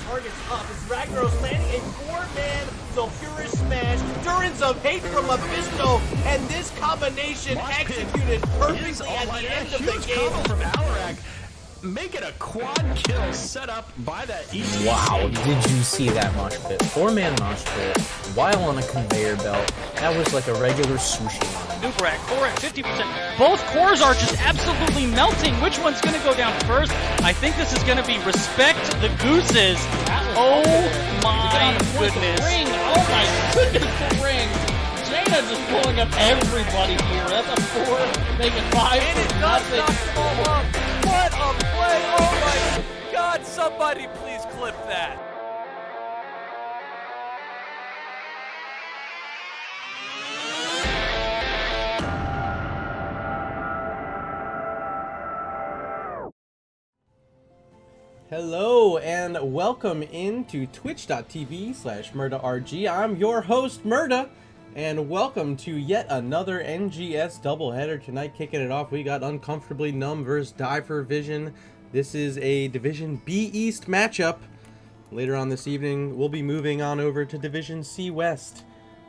targets up as Ragnaros landing a 4-man Sulfurish Smash, Durance of Hate from Mephisto, and this combination executed perfectly at the end of the game. From Alarak, make it a quad kill set up by that ETC. Wow, did you see that mosh pit? 4-man mosh pit while on a conveyor belt. That was like a regular sushi line. Nubarak, core at 50%. Both cores are just absolutely melting. Which one's going to go down first? I think this is going to be Respect the Gooses. Oh my goodness. Ring. Oh my goodness, the ring. Jaina just pulling up everybody here. That's a 4, make it 5 And it for does nothing. knock them all up. What a play! Oh my God! Somebody please clip that. Hello and welcome into twitch.tv/MurdaRG. I'm your host, Murda, and welcome to yet another NGS doubleheader. Tonight, kicking it off, we got Uncomfortably Numb versus Die for Vision. This is a Division B East matchup. Later on this evening, we'll be moving on over to Division C West,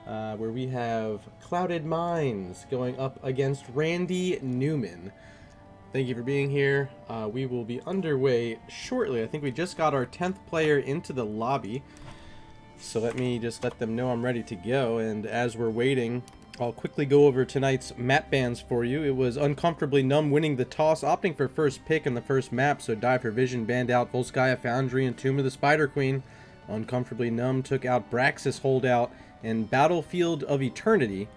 where we have Clouded Minds going up against Randy Newman. Thank you for being here. We will be underway shortly. I think we just got our 10th player into the lobby. So let me just let them know I'm ready to go. And as we're waiting, I'll quickly go over tonight's map bans for you. It was Uncomfortably Numb winning the toss, opting for first pick in the first map. So Die for Vision banned out Volskaya Foundry and Tomb of the Spider Queen. Uncomfortably Numb took out Braxis Holdout and Battlefield of Eternity.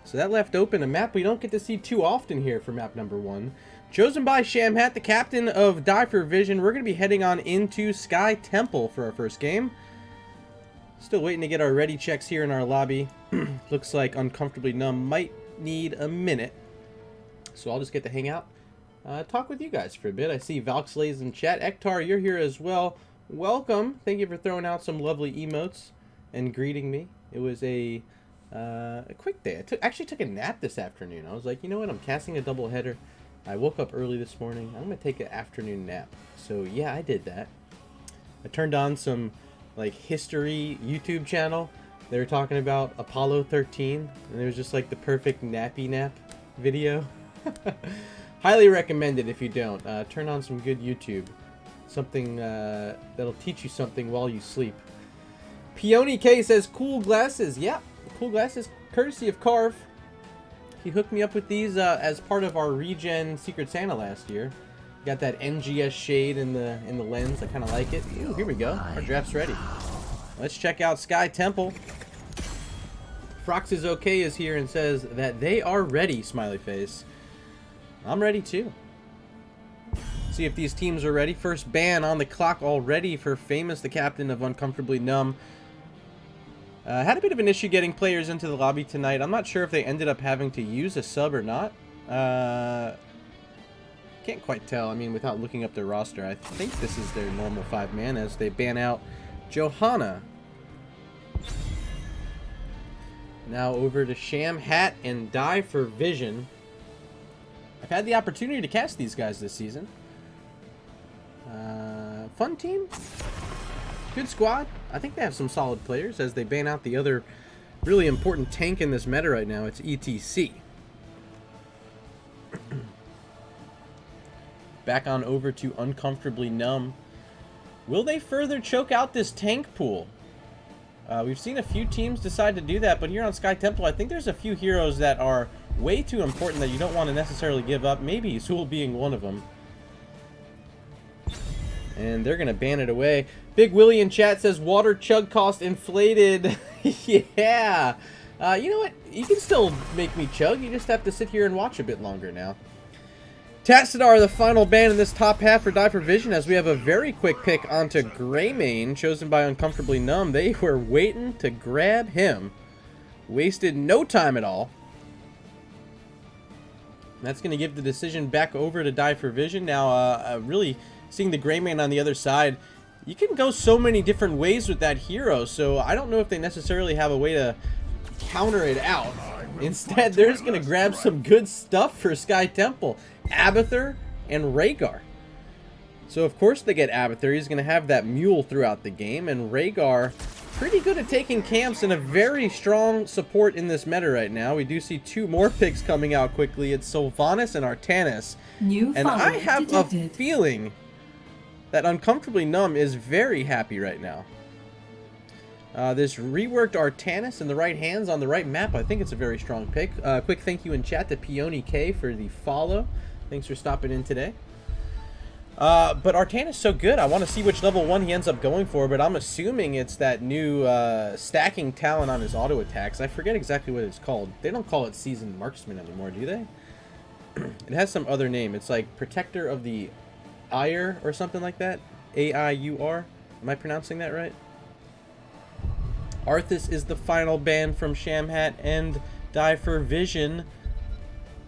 So that left open a map we don't get to see too often here for map number 1. Chosen by Shamhat, the captain of Die for Vision. We're going to be heading on into Sky Temple for our first game. Still waiting to get our ready checks here in our lobby. Looks like Uncomfortably Numb might need a minute. So I'll just get to hang out, talk with you guys for a bit. I see Valkslays in chat. Ektar, you're here as well. Welcome. Thank you for throwing out some lovely emotes and greeting me. It was a quick day. I actually took a nap this afternoon. I was like, you know what? I'm casting a doubleheader. I woke up early this morning. I'm going to take an afternoon nap. So yeah, I did that. I turned on some like history YouTube channel. They were talking about Apollo 13 and it was just like the perfect nappy nap video. Highly recommended if you don't. Turn on some good YouTube. Something that'll teach you something while you sleep. Peony K says cool glasses. Yeah, cool glasses courtesy of Carve. He hooked me up with these as part of our regen Secret Santa last year. Got that NGS shade in the lens. I kind of like it. Ooh, here we go. Our draft's ready. Let's check out Sky Temple. Frox is okay is here and says that they are ready. Smiley face. I'm ready too. See if these teams are ready. First ban on the clock already for Famous, the captain of Uncomfortably Numb. Had a bit of an issue getting players into the lobby tonight. I'm not sure if they ended up having to use a sub or not. Can't quite tell. I mean, without looking up their roster, I think this is their normal 5-man as they ban out Johanna. Now over to Shamhat and Die for Vision. I've had the opportunity to cast these guys this season. Fun team. Good squad. I think they have some solid players as they ban out the other really important tank in this meta right now. It's ETC. Back on over to Uncomfortably Numb. Will they further choke out this tank pool? We've seen a few teams decide to do that, but here on Sky Temple, I think there's a few heroes that are way too important that you don't want to necessarily give up. Maybe Zool being one of them. And they're going to ban it away. Big Willie in chat says water chug cost inflated. Yeah. You know what? You can still make me chug. You just have to sit here and watch a bit longer now. Tassadar, the final ban in this top half for Die for Vision, as we have a very quick pick onto Greymane, chosen by Uncomfortably Numb. They were waiting to grab him. Wasted no time at all. That's going to give the decision back over to Die for Vision. Now, really seeing the Greymane on the other side, you can go so many different ways with that hero, so I don't know if they necessarily have a way to counter it out. Instead, they're just going to grab some good stuff for Sky Temple. Abathur and Rhaegar. So of course they get Abathur. He's going to have that mule throughout the game, and Rhaegar pretty good at taking camps and a very strong support in this meta right now. We do see 2 more picks coming out quickly. It's Sylvanas and Artanis. And I have a feeling that Uncomfortably Numb is very happy right now. This reworked Artanis in the right hands on the right map, I think it's a very strong pick. Quick thank you in chat to Peony K for the follow. Thanks for stopping in today. But Artanis is so good. I want to see which level 1 he ends up going for, but I'm assuming it's that new stacking talent on his auto attacks. I forget exactly what it's called. They don't call it Seasoned Marksman anymore, do they? It has some other name. It's like Protector of the Ire or something like that. A-I-U-R. Am I pronouncing that right? Arthas is the final ban from Shamhat and Die for Vision.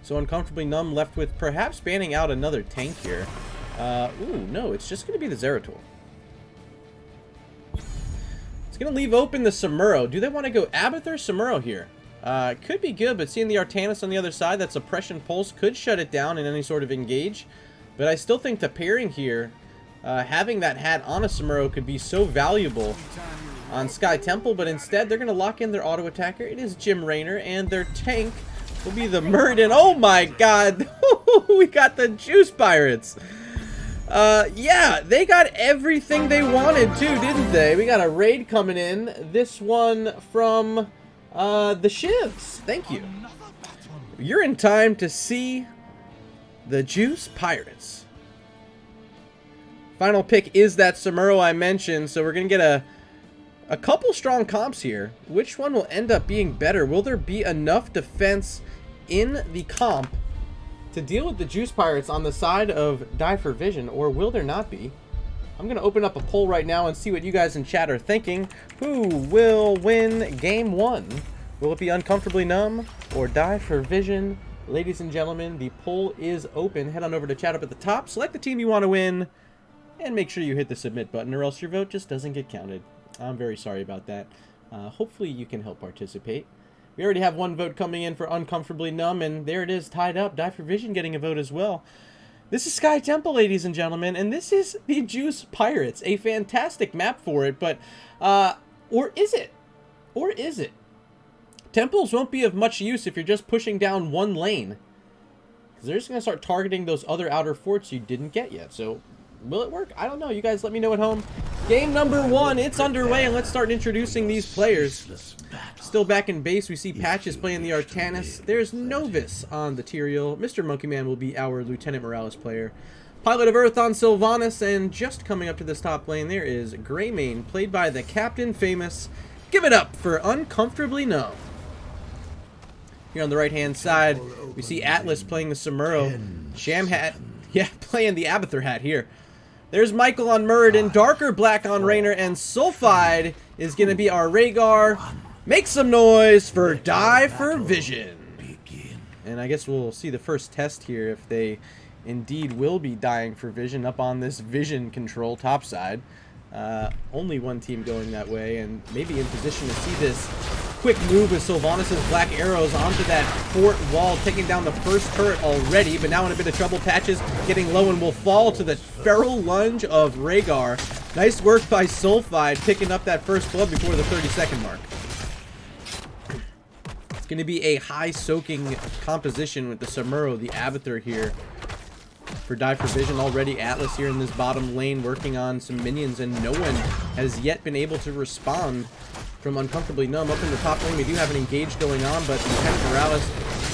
So Uncomfortably Numb left with perhaps banning out another tank here. Ooh, no, it's just going to be the Zeratul. It's going to leave open the Samuro. Do they want to go Abathur Samuro here? Could be good, but seeing the Artanis on the other side, that Suppression Pulse could shut it down in any sort of engage. But I still think the pairing here, having that hat on a Samuro could be so valuable on Sky Temple, but instead they're going to lock in their auto attacker. It is Jim Raynor, and their tank will be the Murden. Oh my god! We got the Juice Pirates! Yeah, they got everything they wanted too, didn't they? We got a raid coming in. This one from the Shivs. Thank you. You're in time to see the Juice Pirates. Final pick is that Samuro I mentioned, so we're going to get a couple strong comps here. Which one will end up being better? Will there be enough defense in the comp to deal with the Juice Pirates on the side of Die for Vision, or will there not be? I'm going to open up a poll right now and see what you guys in chat are thinking. Who will win Game 1? Will it be Uncomfortably Numb or Die for Vision? Ladies and gentlemen, the poll is open. Head on over to chat up at the top, select the team you want to win, and make sure you hit the submit button or else your vote just doesn't get counted. I'm very sorry about that. Hopefully you can help participate. We already have 1 vote coming in for Uncomfortably Numb, and there it is, tied up. Die for Vision getting a vote as well. This is Sky Temple, ladies and gentlemen, and this is the Juice Pirates. A fantastic map for it, but, or is it? Or is it? Temples won't be of much use if you're just pushing down 1 lane, because they're just going to start targeting those other outer forts you didn't get yet. So, will it work? I don't know. You guys let me know at home. Game number 1, it's underway, and let's start introducing these players. Still back in base, we see Patches playing the Artanis. There's Novus on the Tyrael. Mr. Monkeyman will be our Lieutenant Morales player. Pilot of Earth on Sylvanas, and just coming up to this top lane, there is Greymane, played by the Captain Famous. Give it up for Uncomfortably Numb. Here on the right-hand side, we see Atlas playing the Samuro. Shamhat, yeah, playing the Abathur hat here. There's Michael on Muradin, Darker Black on Raynor, and Sulfide is going to be our Rhaegar. Make some noise for Die for Vision. And I guess we'll see the first test here if they indeed will be dying for Vision up on this Vision control topside. Only 1 team going that way, and maybe in position to see this quick move with Sylvanas' Black Arrows onto that fort wall, taking down the first turret already, but now in a bit of trouble. Patches getting low and will fall to the feral lunge of Rhaegar. Nice work by Sulfide, picking up that first blood before the 30-second mark. It's going to be a high-soaking composition with the Samuro, the Abathur here. For Die for Vision, already Atlas here in this bottom lane working on some minions, and no one has yet been able to respond from Uncomfortably Numb. Up in the top lane, we do have an engage going on, but Lieutenant Morales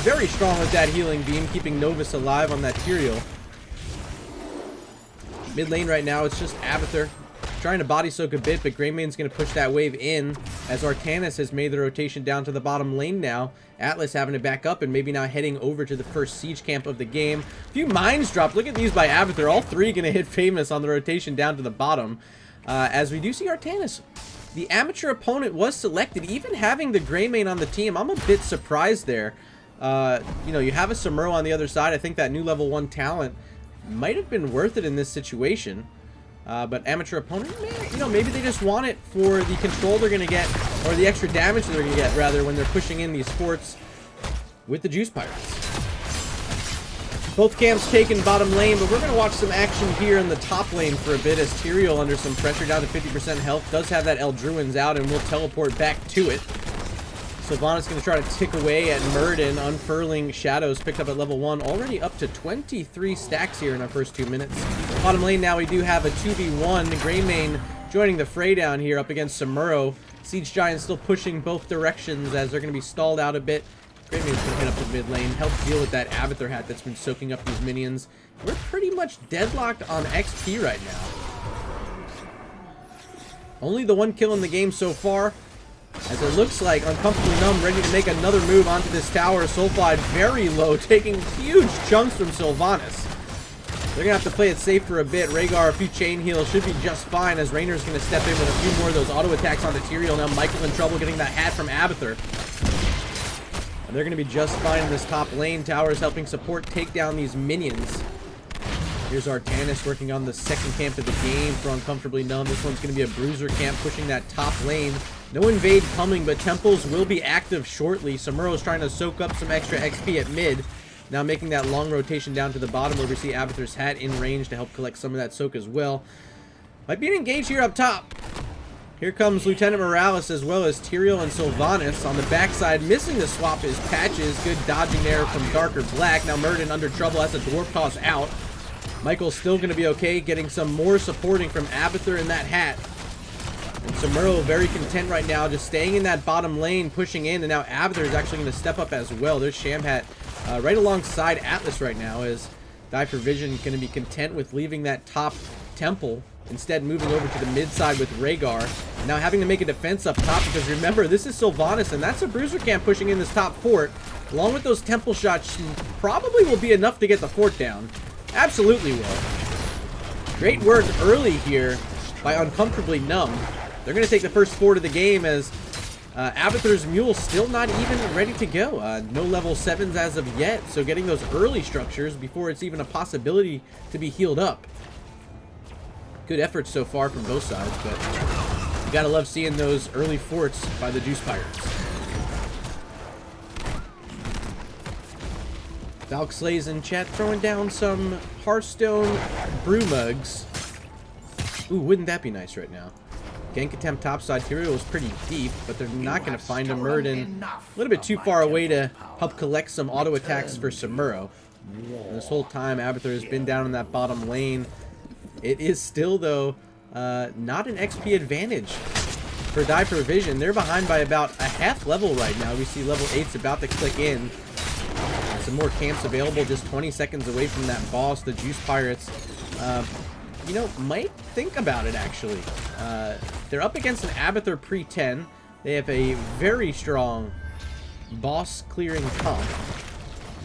very strong with that healing beam, keeping Novus alive on that Tyrael. Mid lane right now, it's just Abathur trying to body soak a bit, but Greymane's going to push that wave in as Artanis has made the rotation down to the bottom lane now. Atlas having to back up and maybe now heading over to the first siege camp of the game. A few mines dropped. Look at these by Abathur. All 3 going to hit Famous on the rotation down to the bottom. As we do see Artanis. The amateur opponent was selected, even having the Greymane on the team. I'm a bit surprised there. You know, you have a Samuro on the other side. I think that new level 1 talent might have been worth it in this situation. But amateur opponent, you know, maybe they just want it for the control they're going to get, or the extra damage they're going to get, rather, when they're pushing in these forts with the Juice Pirates. Both camps taking bottom lane, but we're going to watch some action here in the top lane for a bit as Tyrael under some pressure down to 50% health. Does have that Eldruin's out and will teleport back to it. Sylvanas going to try to tick away at Murden. Unfurling Shadows picked up at level 1. Already up to 23 stacks here in our first 2 minutes. Bottom lane now we do have a 2v1. Greymane joining the fray down here up against Samuro. Siege Giant still pushing both directions as they're going to be stalled out a bit. Greymane's going to hit up the mid lane, help deal with that Avatar hat that's been soaking up these minions. We're pretty much deadlocked on XP right now. Only the 1 kill in the game so far. As it looks like Uncomfortably Numb ready to make another move onto this tower. Sulfide very low, taking huge chunks from Sylvanas. They're going to have to play it safe for a bit. Rhaegar, a few chain heals, should be just fine as Rainer's going to step in with a few more of those auto attacks onto Tyrael. Now Michael in trouble getting that hat from Abathur. And they're going to be just fine in this top lane. Towers helping support take down these minions. Here's Artanis working on the second camp of the game for Uncomfortably Numb. This one's going to be a bruiser camp pushing that top lane. No invade coming, but temples will be active shortly. Samuro's trying to soak up some extra XP at mid. Now making that long rotation down to the bottom where we see Abathur's hat in range to help collect some of that soak as well. Might be an engage here up top. Here comes Lieutenant Morales as well as Tyrael and Sylvanas. On the backside, missing the swap is Patches. Good dodging there from Darker Black. Now Murden under trouble. That's a Dwarf toss out. Michael's still going to be okay, getting some more supporting from Abathur in that hat. And Samuro very content right now, just staying in that bottom lane, pushing in, and now Abathur is actually going to step up as well. There's Shamhat right alongside Atlas right now, as Die for Vision going to be content with leaving that top temple, instead moving over to the mid side with Rhaegar. And now having to make a defense up top, because remember, this is Sylvanas, and that's a bruiser camp pushing in this top fort. Along with those temple shots, probably will be enough to get the fort down. Absolutely will. Great work early here by Uncomfortably Numb. They're going to take the first fort of the game as Abathur's Mule still not even ready to go. No level 7s as of yet, so getting those early structures before it's even a possibility to be healed up. Good efforts so far from both sides, but you gotta love seeing those early forts by the Juice Pirates. Valk Slays in chat throwing down some Hearthstone brew mugs. Ooh, wouldn't that be nice right now? Gank attempt topside. Tyrael was pretty deep, but they're not going to find him. Murden a little bit too far away to help collect some auto attacks for Samuro. And this whole time, Abathur has been down in that bottom lane. It is still, though, not an XP advantage for Die for Vision. They're behind by about a half level right now. We see level 8's about to click in. Some more camps available just 20 seconds away from that boss. The Juice Pirates, you know, might think about it, actually. They're up against an Abathur pre-10. They have a very strong boss-clearing comp.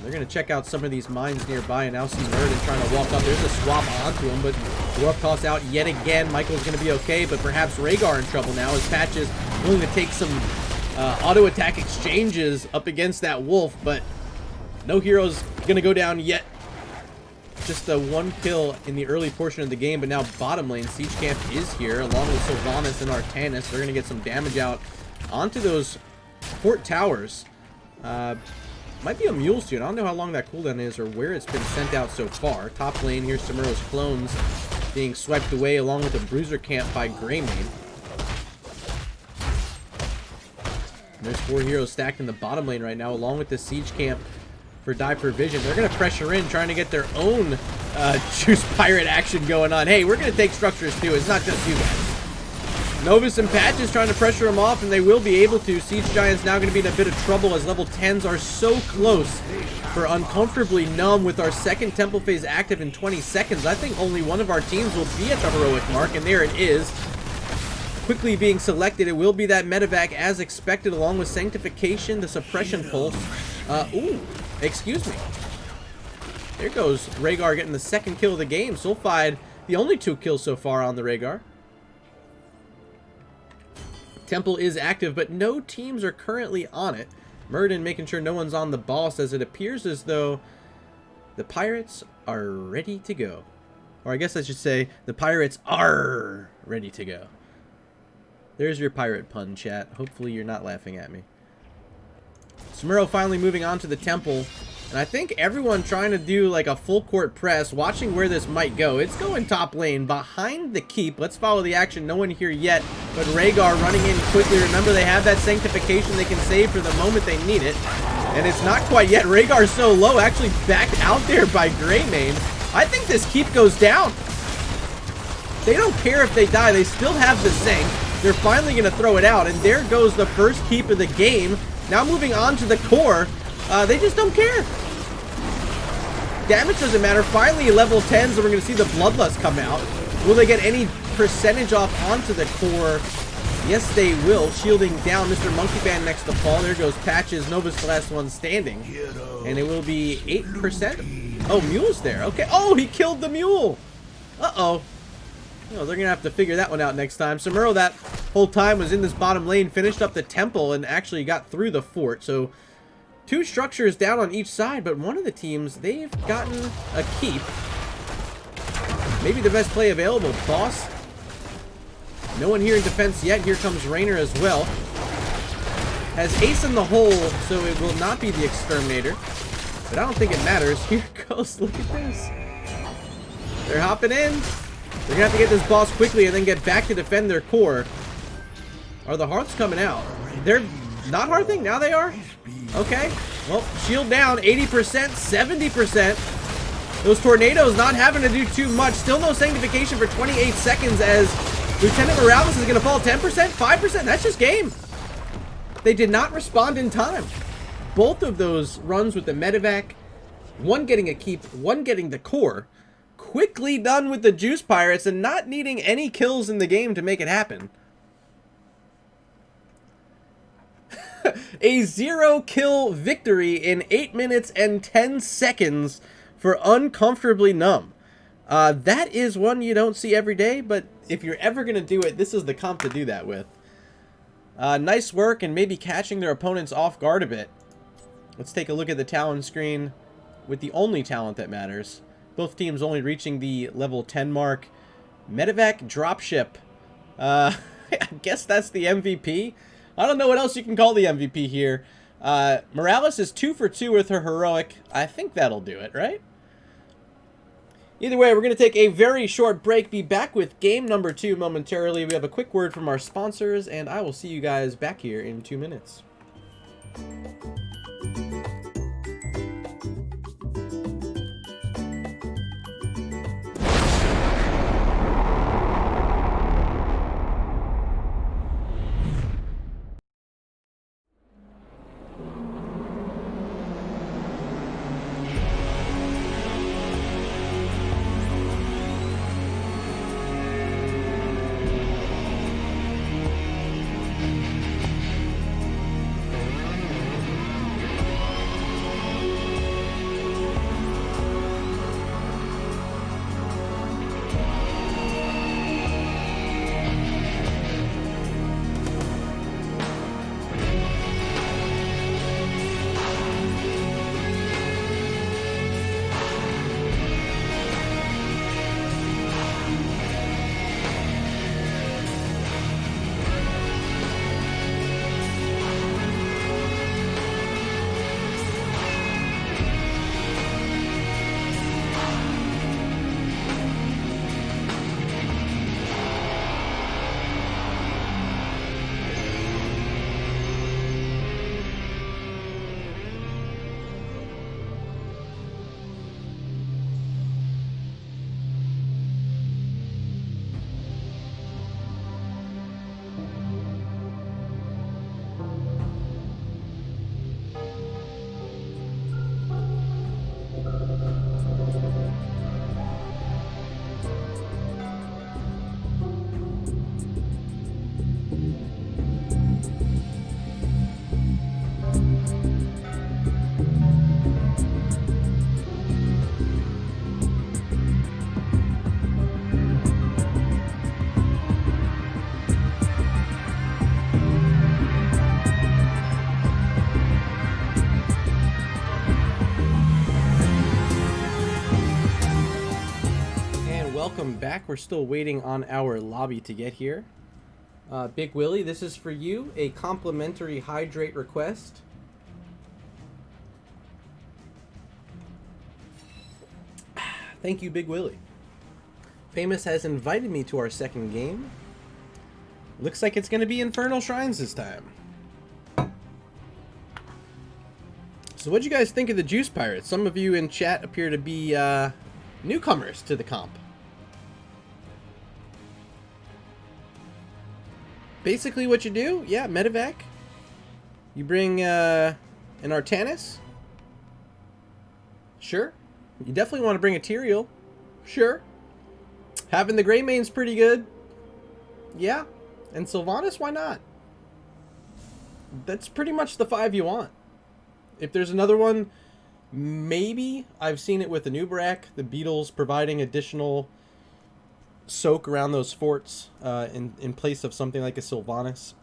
They're going to check out some of these mines nearby, and now see Murden trying to walk up. There's a swap onto him, but Dwarf toss out yet again. Michael's going to be okay, but perhaps Rhaegar in trouble now as Patches willing to take some auto attack exchanges up against that wolf, but no hero's going to go down yet. Just the 1 kill in the early portion of the game, but now bottom lane Siege Camp is here along with Sylvanas and Artanis. They're going to get some damage out onto those fort towers. Might be a Mule Suit. I don't know how long that cooldown is or where it's been sent out so far. Top lane, here's Samuro's clones being swiped away along with a bruiser camp by Greymane. There's 4 heroes stacked in the bottom lane right now along with the Siege Camp for Die for Vision. They're going to pressure in, trying to get their own Juice Pirate action going on. Hey, we're going to take structures too. It's not just you guys. Novus and Patches trying to pressure them off, and they will be able to. Siege Giant's now going to be in a bit of trouble as level 10s are so close for Uncomfortably Numb with our second Temple Phase active in 20 seconds. I think only one of our teams will be at the heroic mark, and there it is. Quickly being selected, it will be that medevac as expected, along with Sanctification, the Suppression Pulse. Ooh, excuse me. There goes Rhaegar getting the second kill of the game. Sulfide, the only 2 kills so far on the Rhaegar. Temple is active, but no teams are currently on it. Murden making sure no one's on the boss, as it appears as though the Pirates are ready to go. Or I guess I should say, the Pirates are ready to go. There's your pirate pun, chat. Hopefully you're not laughing at me. Samuro finally moving on to the temple. And I think everyone trying to do like a full court press, watching where this might go. It's going top lane behind the keep. Let's follow the action. No one here yet, but Rhaegar running in quickly. Remember, they have that sanctification they can save for the moment they need it. And it's not quite yet. Rhaegar's so low, actually backed out there by Greymane. I think this keep goes down. They don't care if they die. They still have the sank. They're finally going to throw it out. And there goes the first keep of the game. Now moving on to the core. They just don't care. Damage doesn't matter. Finally, level 10s, and we're going to see the Bloodlust come out. Will they get any percentage off onto the core? Yes, they will. Shielding down Mr. Monkey Band next to Paul. There goes Patches. Nova's the last one standing. And it will be 8%. Oh, Mule's there. Okay. Oh, he killed the Mule. Uh-oh. Oh, they're going to have to figure that one out next time. Samuro that whole time was in this bottom lane, finished up the temple, and actually got through the fort. So, 2 structures down on each side, but one of the teams, they've gotten a keep. Maybe the best play available, Boss. No one here in defense yet. Here comes Raynor as well. Has Ace in the hole, so it will not be the Exterminator. But I don't think it matters. Here goes. Look at this. They're hopping in. They're going to have to get this boss quickly and then get back to defend their core. Are the Hearths coming out? They're not Hearthing? Now they are? Okay. Well, shield down. 80%, 70%. Those tornadoes not having to do too much. Still no sanctification for 28 seconds as Lieutenant Morales is going to fall 10%, 5%. That's just game. They did not respond in time. Both of those runs with the medevac, one getting a keep, one getting the core, quickly done with the Juice Pirates and not needing any kills in the game to make it happen. A 0-kill victory in 8 minutes and 10 seconds for Uncomfortably Numb. That is one you don't see every day, but if you're ever going to do it, this is the comp to do that with. Nice work and maybe catching their opponents off guard a bit. Let's take a look at the talent screen with the only talent that matters. Both teams only reaching the level 10 mark. Medevac Dropship. I guess that's the MVP. I don't know what else you can call the MVP here. Morales is 2 for 2 with her heroic. I think that'll do it, right? Either way, we're going to take a very short break. Be back with game number 2 momentarily. We have a quick word from our sponsors, and I will see you guys back here in 2 minutes. Welcome back. We're still waiting on our lobby to get here. Big Willie, this is for you. A complimentary hydrate request. Thank you, Big Willie. Famous has invited me to our second game. Looks like it's going to be Infernal Shrines this time. So what'd you guys think of the Juice Pirates? Some of you in chat appear to be newcomers to the comp. Basically what you do, yeah, medevac. You bring an Artanis. Sure. You definitely want to bring a Tyrael. Sure. Having the Greymaine's pretty good. Yeah. And Sylvanas, why not? That's pretty much the 5 you want. If there's another one, maybe. I've seen it with the Nubarak, the Beetles providing additional soak around those forts in place of something like a Sylvanas.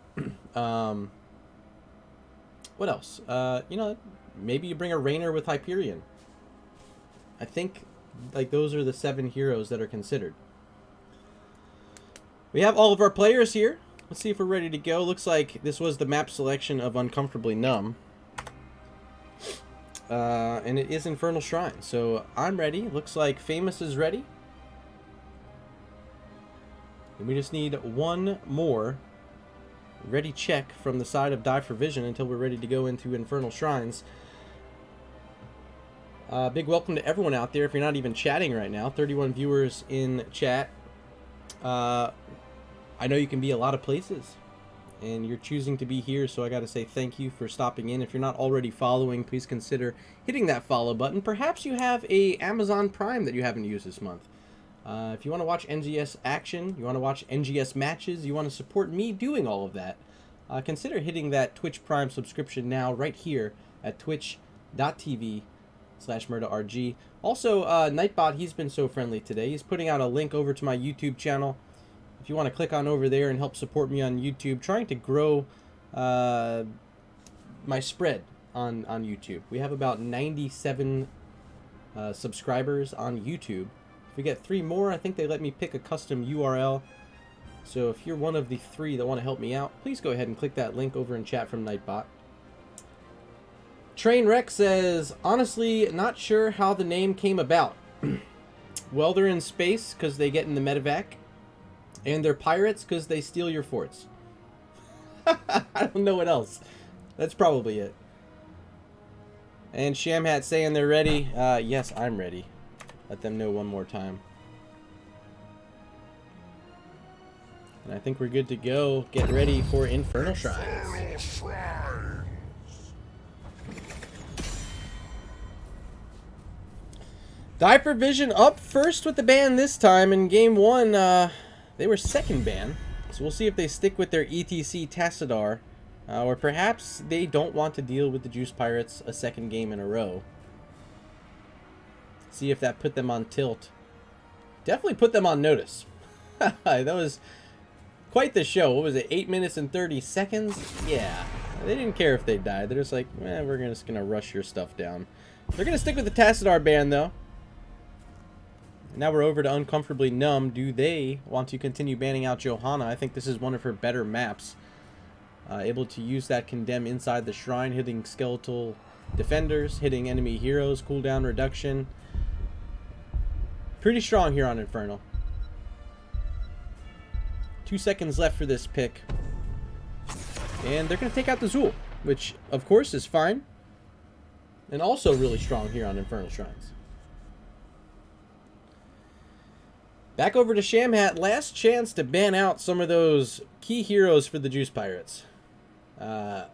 What else? You know, maybe you bring a Rainer with Hyperion. I think like those are the 7 heroes that are considered. We have all of our players here. Let's see if we're ready to go. Looks like this was the map selection of Uncomfortably Numb. And it is Infernal Shrine. So I'm ready. Looks like Famous is ready. And we just need one more ready check from the side of Die for Vision until we're ready to go into Infernal Shrines. Big welcome to everyone out there. If you're not even chatting right now, 31 viewers in chat. I know you can be a lot of places, and you're choosing to be here, so I got to say thank you for stopping in. If you're not already following, please consider hitting that follow button. Perhaps you have a Amazon Prime that you haven't used this month. If you want to watch NGS action, you want to watch NGS matches, you want to support me doing all of that, consider hitting that Twitch Prime subscription now right here at twitch.tv/MurdaRG. Also, Nightbot, he's been so friendly today. He's putting out a link over to my YouTube channel. If you want to click on over there and help support me on YouTube, trying to grow my spread on YouTube. We have about 97 subscribers on YouTube. If we get 3 more, I think they let me pick a custom URL. So if you're one of the 3 that want to help me out, please go ahead and click that link over in chat from Nightbot. Trainwreck says, honestly, not sure how the name came about. Well, they're in space because they get in the medevac. And they're pirates because they steal your forts. I don't know what else. That's probably it. And Shamhat saying they're ready. Yes, I'm ready. Let them know one more time. And I think we're good to go. Get ready for Infernal Shrines. Die for Vision up first with the ban this time. In game 1, they were second ban. So we'll see if they stick with their ETC Tassadar. Or perhaps they don't want to deal with the Juice Pirates a second game in a row. See if that put them on tilt. Definitely put them on notice. That was quite the show. What was it, 8 minutes and 30 seconds? Yeah. They didn't care if they died. They're just like, we're just going to rush your stuff down. They're going to stick with the Tassadar ban, though. Now we're over to Uncomfortably Numb. Do they want to continue banning out Johanna? I think this is one of her better maps. Able to use that Condemn inside the shrine, hitting skeletal defenders, hitting enemy heroes, cooldown reduction. Pretty strong here on Infernal. 2 seconds left for this pick. And they're going to take out the Zool, which, of course, is fine. And also really strong here on Infernal Shrines. Back over to Shamhat. Last chance to ban out some of those key heroes for the Juice Pirates. What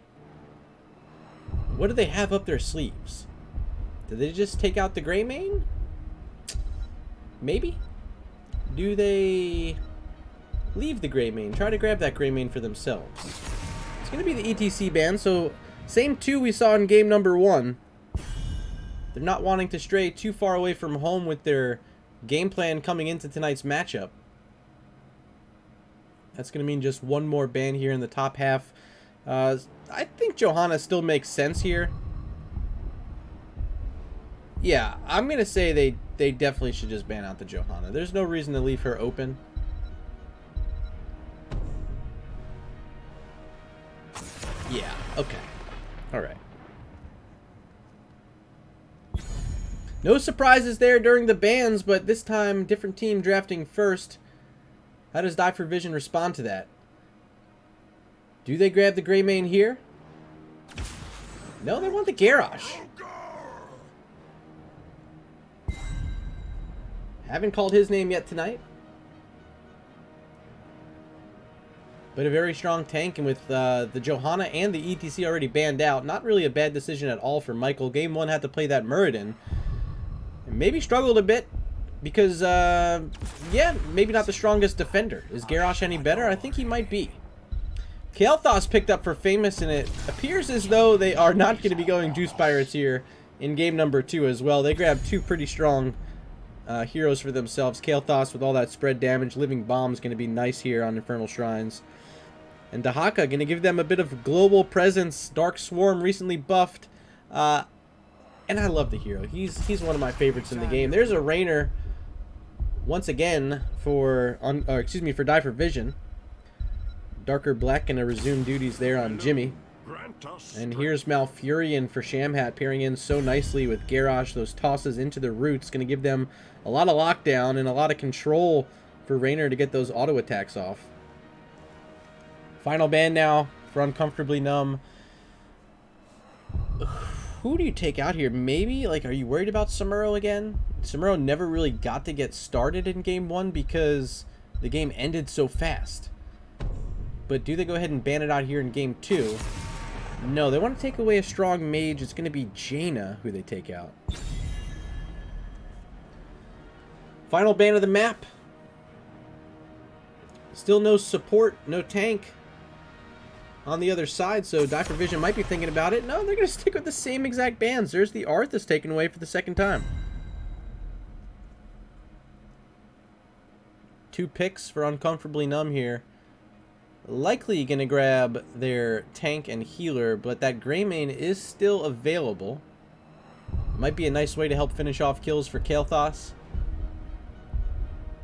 do they have up their sleeves? Did they just take out the Greymane? Maybe? Do they leave the Greymane? Try to grab that Greymane for themselves. It's going to be the ETC ban, so same 2 we saw in game number 1. They're not wanting to stray too far away from home with their game plan coming into tonight's matchup. That's going to mean just one more ban here in the top half. I think Johanna still makes sense here. Yeah, I'm going to say they definitely should just ban out the Johanna. There's no reason to leave her open. Yeah, okay. Alright. No surprises there during the bans, but this time, different team drafting first. How does Die for Vision respond to that? Do they grab the Greymane here? No, they want the Garrosh. Haven't called his name yet tonight. But a very strong tank, and with the Johanna and the ETC already banned out, not really a bad decision at all for Michael. Game 1 had to play that Muradin. And maybe struggled a bit because, yeah, maybe not the strongest defender. Is Garrosh any better? I think he might be. Kael'thas picked up for Famous, and it appears as though they are not going to be going Juice Pirates here in game number 2 as well. They grabbed 2 pretty strong heroes for themselves. Kael'thas with all that spread damage. Living Bomb is going to be nice here on Infernal Shrines. And Dahaka going to give them a bit of global presence. Dark Swarm recently buffed. And I love the hero. He's one of my favorites in the game. There's a Raynor once again for Die for Vision. Darker Black going to resume duties there on Jimmy. And here's Malfurion for Shamhat, pairing in so nicely with Garrosh. Those tosses into the roots going to give them a lot of lockdown and a lot of control for Raynor to get those auto attacks off. Final ban now for Uncomfortably Numb. Who do you take out here? Maybe, like, are you worried about Samuro again? Samuro never really got to get started in game 1 because the game ended so fast. But do they go ahead and ban it out here in game 2? No, they want to take away a strong mage. It's going to be Jaina who they take out. Final ban of the map. Still no support, no tank on the other side, so Die for Vision might be thinking about it. No, they're going to stick with the same exact bans. There's the Arthas taken away for the second time. 2 picks for Uncomfortably Numb here. Likely going to grab their tank and healer, but that Greymane is still available. Might be a nice way to help finish off kills for Kael'thas.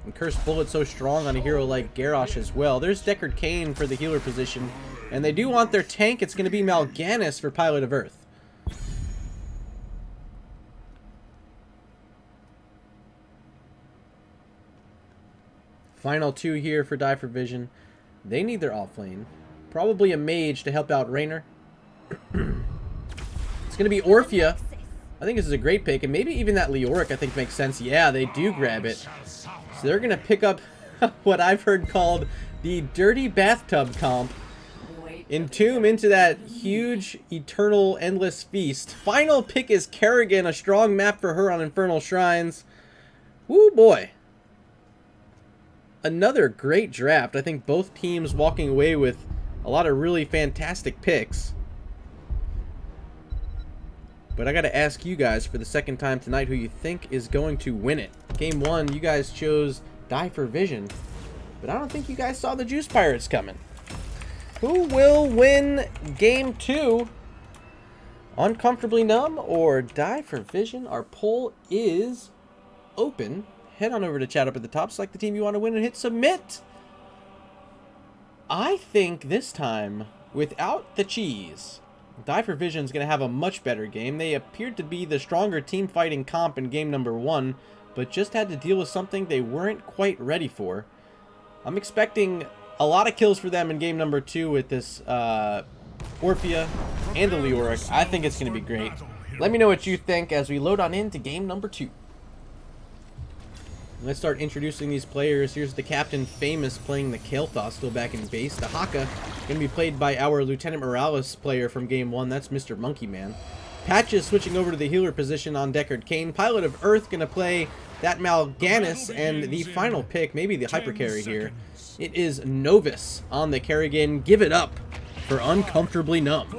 And Cursed Bullet so strong on a hero like Garrosh as well. There's Deckard Cain for the healer position. And they do want their tank. It's going to be Mal'Ganis for Pilot of Earth. Final 2 here for Die for Vision. They need their offlane. Probably a mage to help out Raynor. It's going to be Orphea. I think this is a great pick. And maybe even that Leoric I think makes sense. Yeah, they do grab it. So they're going to pick up what I've heard called the Dirty Bathtub comp. Entomb into that huge, eternal, endless feast. Final pick is Kerrigan, a strong map for her on Infernal Shrines. Woo boy. Another great draft. I think both teams walking away with a lot of really fantastic picks. But I gotta ask you guys for the second time tonight who you think is going to win it. Game 1, you guys chose Die for Vision. But I don't think you guys saw the Juice Pirates coming. Who will win game 2? Uncomfortably Numb or Die for Vision? Our poll is open. Head on over to chat up at the top, select the team you want to win, and hit submit. I think this time, without the cheese, Die for Vision is going to have a much better game. They appeared to be the stronger team fighting comp in game number 1, but just had to deal with something they weren't quite ready for. I'm expecting a lot of kills for them in game number 2 with this Orphea and the Leoric. I think it's going to be great. Let me know what you think as we load on into game number 2. Let's start introducing these players. Here's the Captain Famous playing the Kael'thas, still back in base. The Haka going to be played by our Lieutenant Morales player from game 1. That's Mr. Monkey Man. Patches switching over to the healer position on Deckard Cain. Pilot of Earth going to play that Mal'Ganis, and the final pick, maybe the hyper carry here. It is Novus on the Kerrigan. Give it up for Uncomfortably Numb.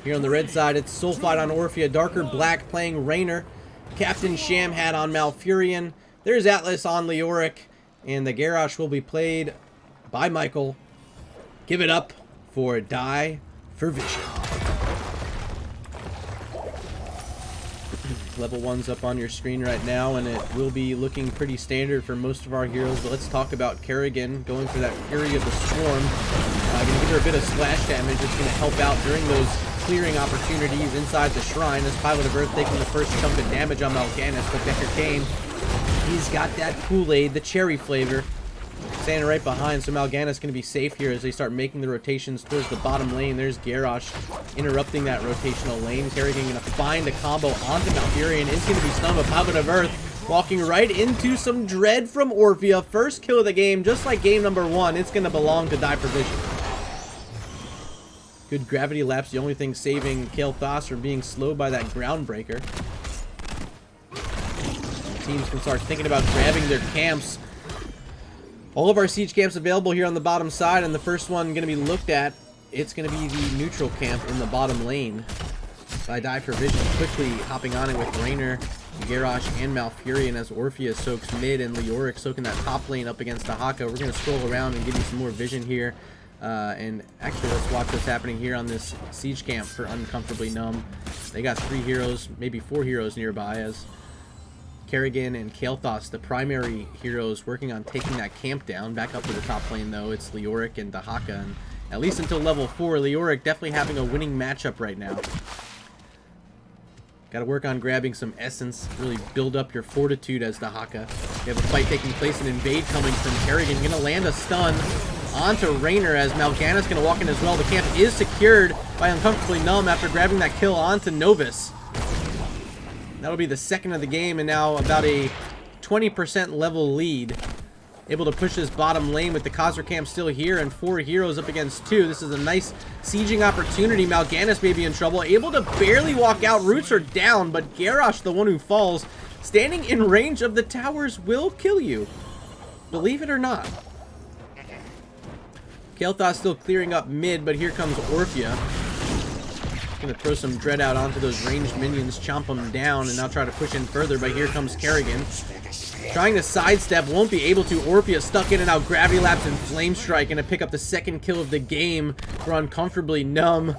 Here on the red side, it's Sulfide on Orphea. Darker Black playing Raynor. Captain Shamhat on Malfurion. There's Atlas on Leoric. And the Garrosh will be played by Michael. Give it up for Die for Vision. Level 1's up on your screen right now, and it will be looking pretty standard for most of our heroes. But let's talk about Kerrigan going for that Fury of the Swarm. Going to give her a bit of splash damage. It's going to help out during those clearing opportunities inside the shrine as Pilot of Earth taking the first chunk of damage on Mal'Ganis, but Decker Kane, he's got that Kool-Aid, the cherry flavor, standing right behind, so Mal'Ganis going to be safe here as they start making the rotations towards the bottom lane. There's Garrosh interrupting that rotational lane. Kerrigan going to find a combo onto Malfurion. Is going to be stunned, but Pilot of Earth walking right into some dread from Orphea. First kill of the game, just like game number 1. It's going to belong to Die for Vision. Good gravity lapse, the only thing saving Kael'thas from being slowed by that Groundbreaker. Teams can start thinking about grabbing their camps. All of our siege camps available here on the bottom side, and the first one going to be looked at, it's going to be the neutral camp in the bottom lane by Die for Vision, quickly hopping on it with Raynor, Garrosh, and Malfurion as Orphea soaks mid and Leoric soaking that top lane up against Dahaka. We're going to scroll around and give you some more vision here. And actually, let's watch what's happening here on this siege camp for Uncomfortably Numb. They got 3 heroes, maybe 4 heroes nearby as Kerrigan and Kael'thas, the primary heroes, working on taking that camp down. Back up to the top lane, though, it's Leoric and Dahaka. And at least until level 4, Leoric definitely having a winning matchup right now. Got to work on grabbing some essence, really build up your fortitude as Dahaka. You have a fight taking place, an invade coming from Kerrigan. Going to land a stun onto Raynor as Mal'Ganis going to walk in as well. The camp is secured by Uncomfortably Numb after grabbing that kill onto Novus. That'll be the second of the game, and now about a 20% level lead. Able to push this bottom lane with the Khazra camp still here and 4 heroes up against 2. This is a nice sieging opportunity. Mal'Ganis may be in trouble. Able to barely walk out. Roots are down, but Garrosh, the one who falls, standing in range of the towers, will kill you. Believe it or not. Kael'thas still clearing up mid, but here comes Orphea. Gonna throw some dread out onto those ranged minions, chomp them down, and now try to push in further, but here comes Kerrigan. Trying to sidestep, won't be able to. Orphea stuck in and out, gravity lapse and flame strike, gonna pick up the second kill of the game for Uncomfortably Numb.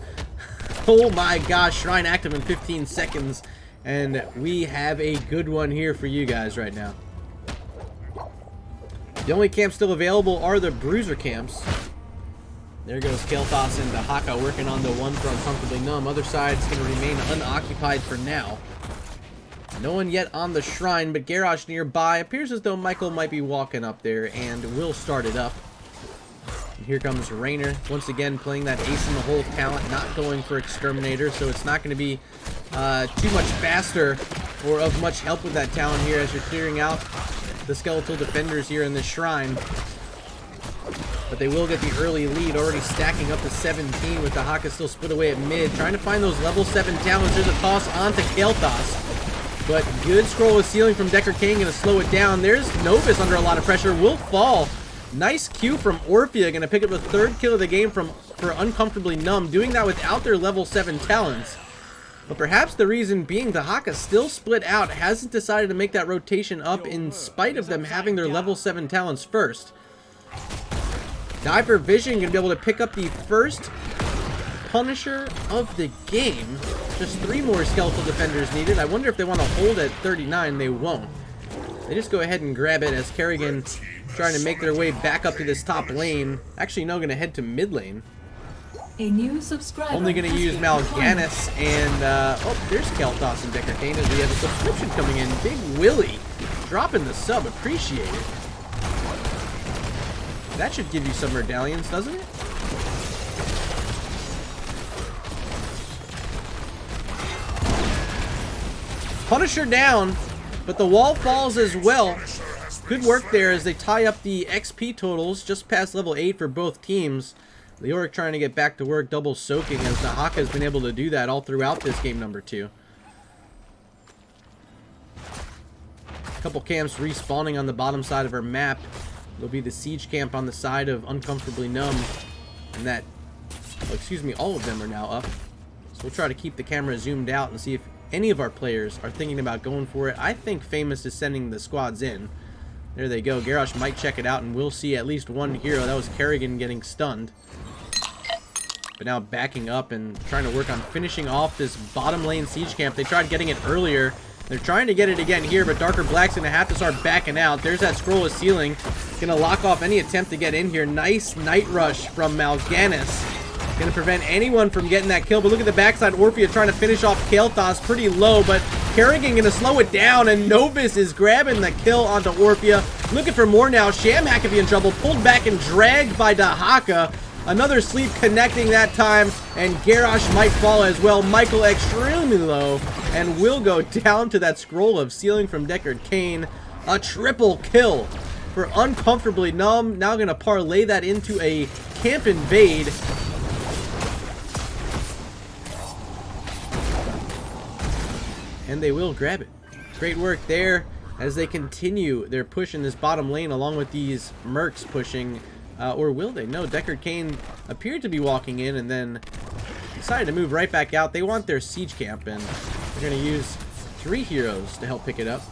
Oh my gosh, Shrine active in 15 seconds, and we have a good one here for you guys right now. The only camps still available are the Bruiser camps. There goes Kael'thas and Dahaka working on the one for Uncomfortably Numb. Other side's going to remain unoccupied for now. No one yet on the shrine, but Garrosh nearby. Appears as though Michael might be walking up there and will start it up. And here comes Raynor, once again playing that ace in the hole talent, not going for Exterminator, so it's not going to be too much faster or of much help with that talent here as you're clearing out the skeletal defenders here in this shrine. But they will get the early lead, already stacking up to 17 with Dahaka still split away at mid. Trying to find those level 7 talents. There's a toss onto Kael'thas. But good scroll with ceiling from Decker King, going to slow it down. There's Novus under a lot of pressure, will fall. Nice Q from Orphea, going to pick up the 3rd kill of the game for Uncomfortably Numb, doing that without their level 7 talents. But perhaps the reason being Dahaka still split out, hasn't decided to make that rotation up in spite of them having their level 7 talents first. Die for Vision going to be able to pick up the first Punisher of the game. Just 3 more skeletal defenders needed. I wonder if they want to hold at 39. They won't. They just go ahead and grab it as Kerrigan trying to make their way back up to this top lane. Actually, no, going to head to mid lane. A new subscriber. Only going to use Mal'Ganis and, oh, there's Kael'thas and Decker Kane as we have a subscription coming in. Big Willie dropping the sub. Appreciate it. That should give you some medallions, doesn't it? Punisher down, but the wall falls as well. Good work there as they tie up the XP totals just past level 8 for both teams. Leoric trying to get back to work, double soaking as Dahaka has been able to do that all throughout this game number 2. A couple camps respawning on the bottom side of our map. There'll be the siege camp on the side of Uncomfortably Numb, and that, oh, excuse me, all of them are now up. So we'll try to keep the camera zoomed out and see if any of our players are thinking about going for it. I think Famous is sending the squads in. There they go. Garrosh might check it out, and we'll see at least one hero. That was Kerrigan getting stunned. But now backing up and trying to work on finishing off this bottom lane siege camp. They tried getting it earlier. They're trying to get it again here, but Darker Black's going to have to start backing out. There's that scroll of ceiling. Going to lock off any attempt to get in here. Nice Night Rush from Mal'Ganis. Gonna prevent anyone from getting that kill, but look at the backside. Orphea trying to finish off Kael'thas pretty low, but Kerrigan gonna slow it down, and Novus is grabbing the kill onto Orphea. Looking for more now. Shamhack could be in trouble. Pulled back and dragged by Dahaka. Another sleep connecting that time, and Garrosh might fall as well. Michael extremely low, and will go down to that scroll of Sealing from Deckard Cain. A triple kill for Uncomfortably Numb. Now gonna parlay that into a camp invade. And they will grab it. Great work there as they continue their push in this bottom lane along with these mercs pushing. Or will they? No, Deckard Cain appeared to be walking in and then decided to move right back out. They want their siege camp, and they're going to use 3 heroes to help pick it up.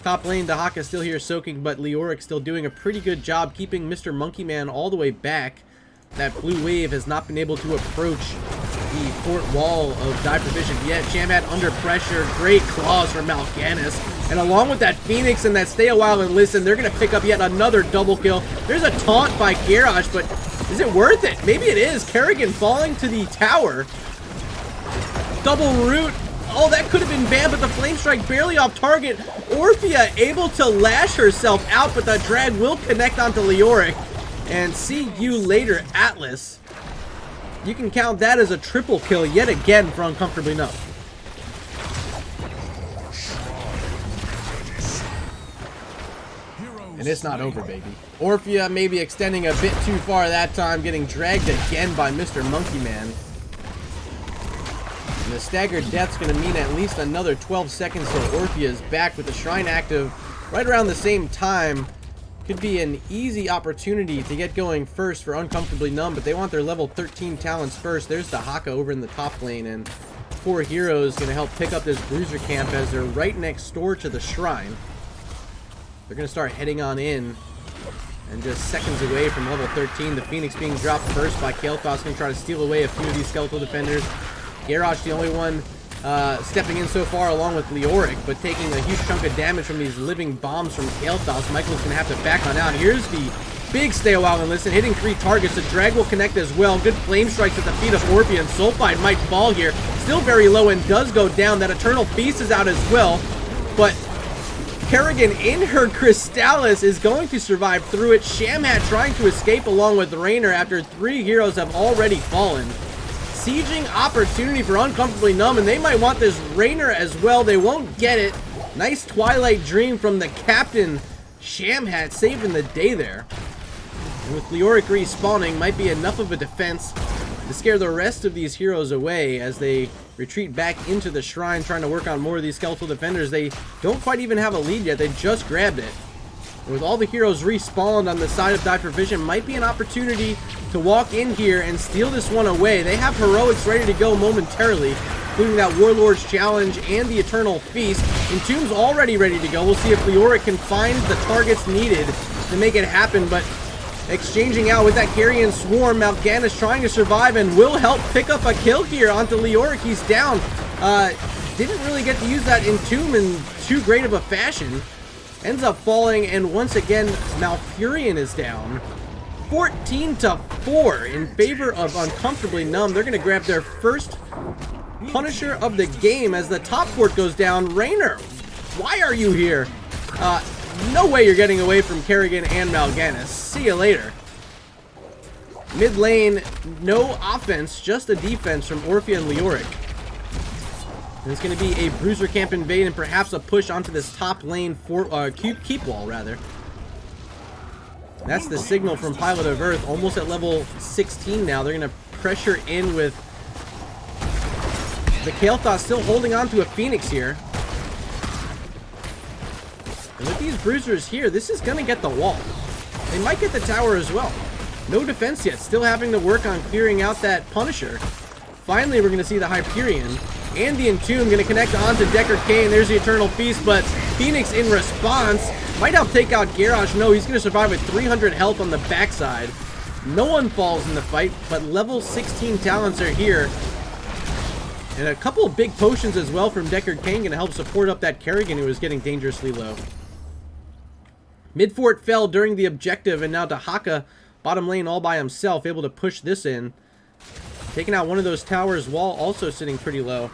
Top lane, Dahaka still here soaking, but Leoric still doing a pretty good job keeping Mr. Monkey Man all the way back. That blue wave has not been able to approach the fort wall of Diver Vision yet. Shamhat under pressure. Great claws from Mal'Ganis. And along with that Phoenix and that Stay a While and Listen, they're going to pick up yet another double kill. There's a taunt by Garrosh, but is it worth it? Maybe it is. Kerrigan falling to the tower. Double root. Oh, that could have been bad, but the Flame Strike barely off target. Orphea able to lash herself out, but the drag will connect onto Leoric. And see you later, Atlas. You can count that as a triple kill yet again for Uncomfortably Numb. And it's not over, baby. Orphea maybe extending a bit too far that time, getting dragged again by Mr. Monkey Man. And the staggered death's going to mean at least another 12 seconds till Orphea is back with the Shrine active right around the same time. Could be an easy opportunity to get going first for Uncomfortably Numb, but they want their level 13 talents first. There's Dahaka over in the top lane, and 4 heroes going to help pick up this bruiser camp as they're right next door to the shrine. They're going to start heading on in, and just seconds away from level 13. The Phoenix being dropped first by Kael'thas, going to try to steal away a few of these skeletal defenders. Garrosh the only one stepping in so far along with Leoric, but taking a huge chunk of damage from these living bombs from Kael'thas. Michael's going to have to back on out. Here's the big Stay a While and Listen, hitting 3 targets. The drag will connect as well. Good flame strikes at the feet of Orphea, and Sulfide might fall here. Still very low and does go down. That Eternal Feast is out as well, but Kerrigan in her Crystallis is going to survive through it. Shamhat trying to escape along with Raynor after 3 heroes have already fallen. Sieging opportunity for Uncomfortably Numb, and they might want this Raynor as well. They won't get it. Nice Twilight Dream from the captain. Shamhat saving the day there. And with Leoric respawning, might be enough of a defense to scare the rest of these heroes away as they retreat back into the shrine, trying to work on more of these skeletal defenders. They don't quite even have a lead yet. They just grabbed it. With all the heroes respawned on the side of Diver Vision, might be an opportunity to walk in here and steal this one away. They have heroics ready to go momentarily, including that Warlord's Challenge and the Eternal Feast. Entomb's already ready to go. We'll see if Leoric can find the targets needed to make it happen, but exchanging out with that Carrion Swarm, Mal'Ganis trying to survive and will help pick up a kill here onto Leoric. He's down. Didn't really get to use that Entomb in too great of a fashion. Ends up falling, and once again, Malfurion is down. 14-4 in favor of Uncomfortably Numb. They're going to grab their first Punisher of the game as the top fort goes down. Raynor, why are you here? No way you're getting away from Kerrigan and Mal'Ganis. See you later. Mid lane, no offense, just a defense from Orphea and Leoric. And it's going to be a bruiser camp invade and perhaps a push onto this top lane for keep wall rather. That's the signal from Pilot of Earth, almost at level 16 now. They're going to pressure in with the Kael'thas still holding on to a Phoenix here. And with these bruisers here, this is going to get the wall. They might get the tower as well. No defense yet, still having to work on clearing out that Punisher. Finally, we're going to see the Hyperion and the Entomb going to connect onto Deckard Cain. There's the Eternal Feast, but Phoenix in response might help take out Garrosh. No, he's going to survive with 300 health on the backside. No one falls in the fight, but level 16 talents are here. And a couple of big potions as well from Deckard Cain going to help support up that Kerrigan who is getting dangerously low. Midfort fell during the objective, and now Dahaka, bottom lane all by himself, able to push this in. Taking out one of those towers while also sitting pretty low.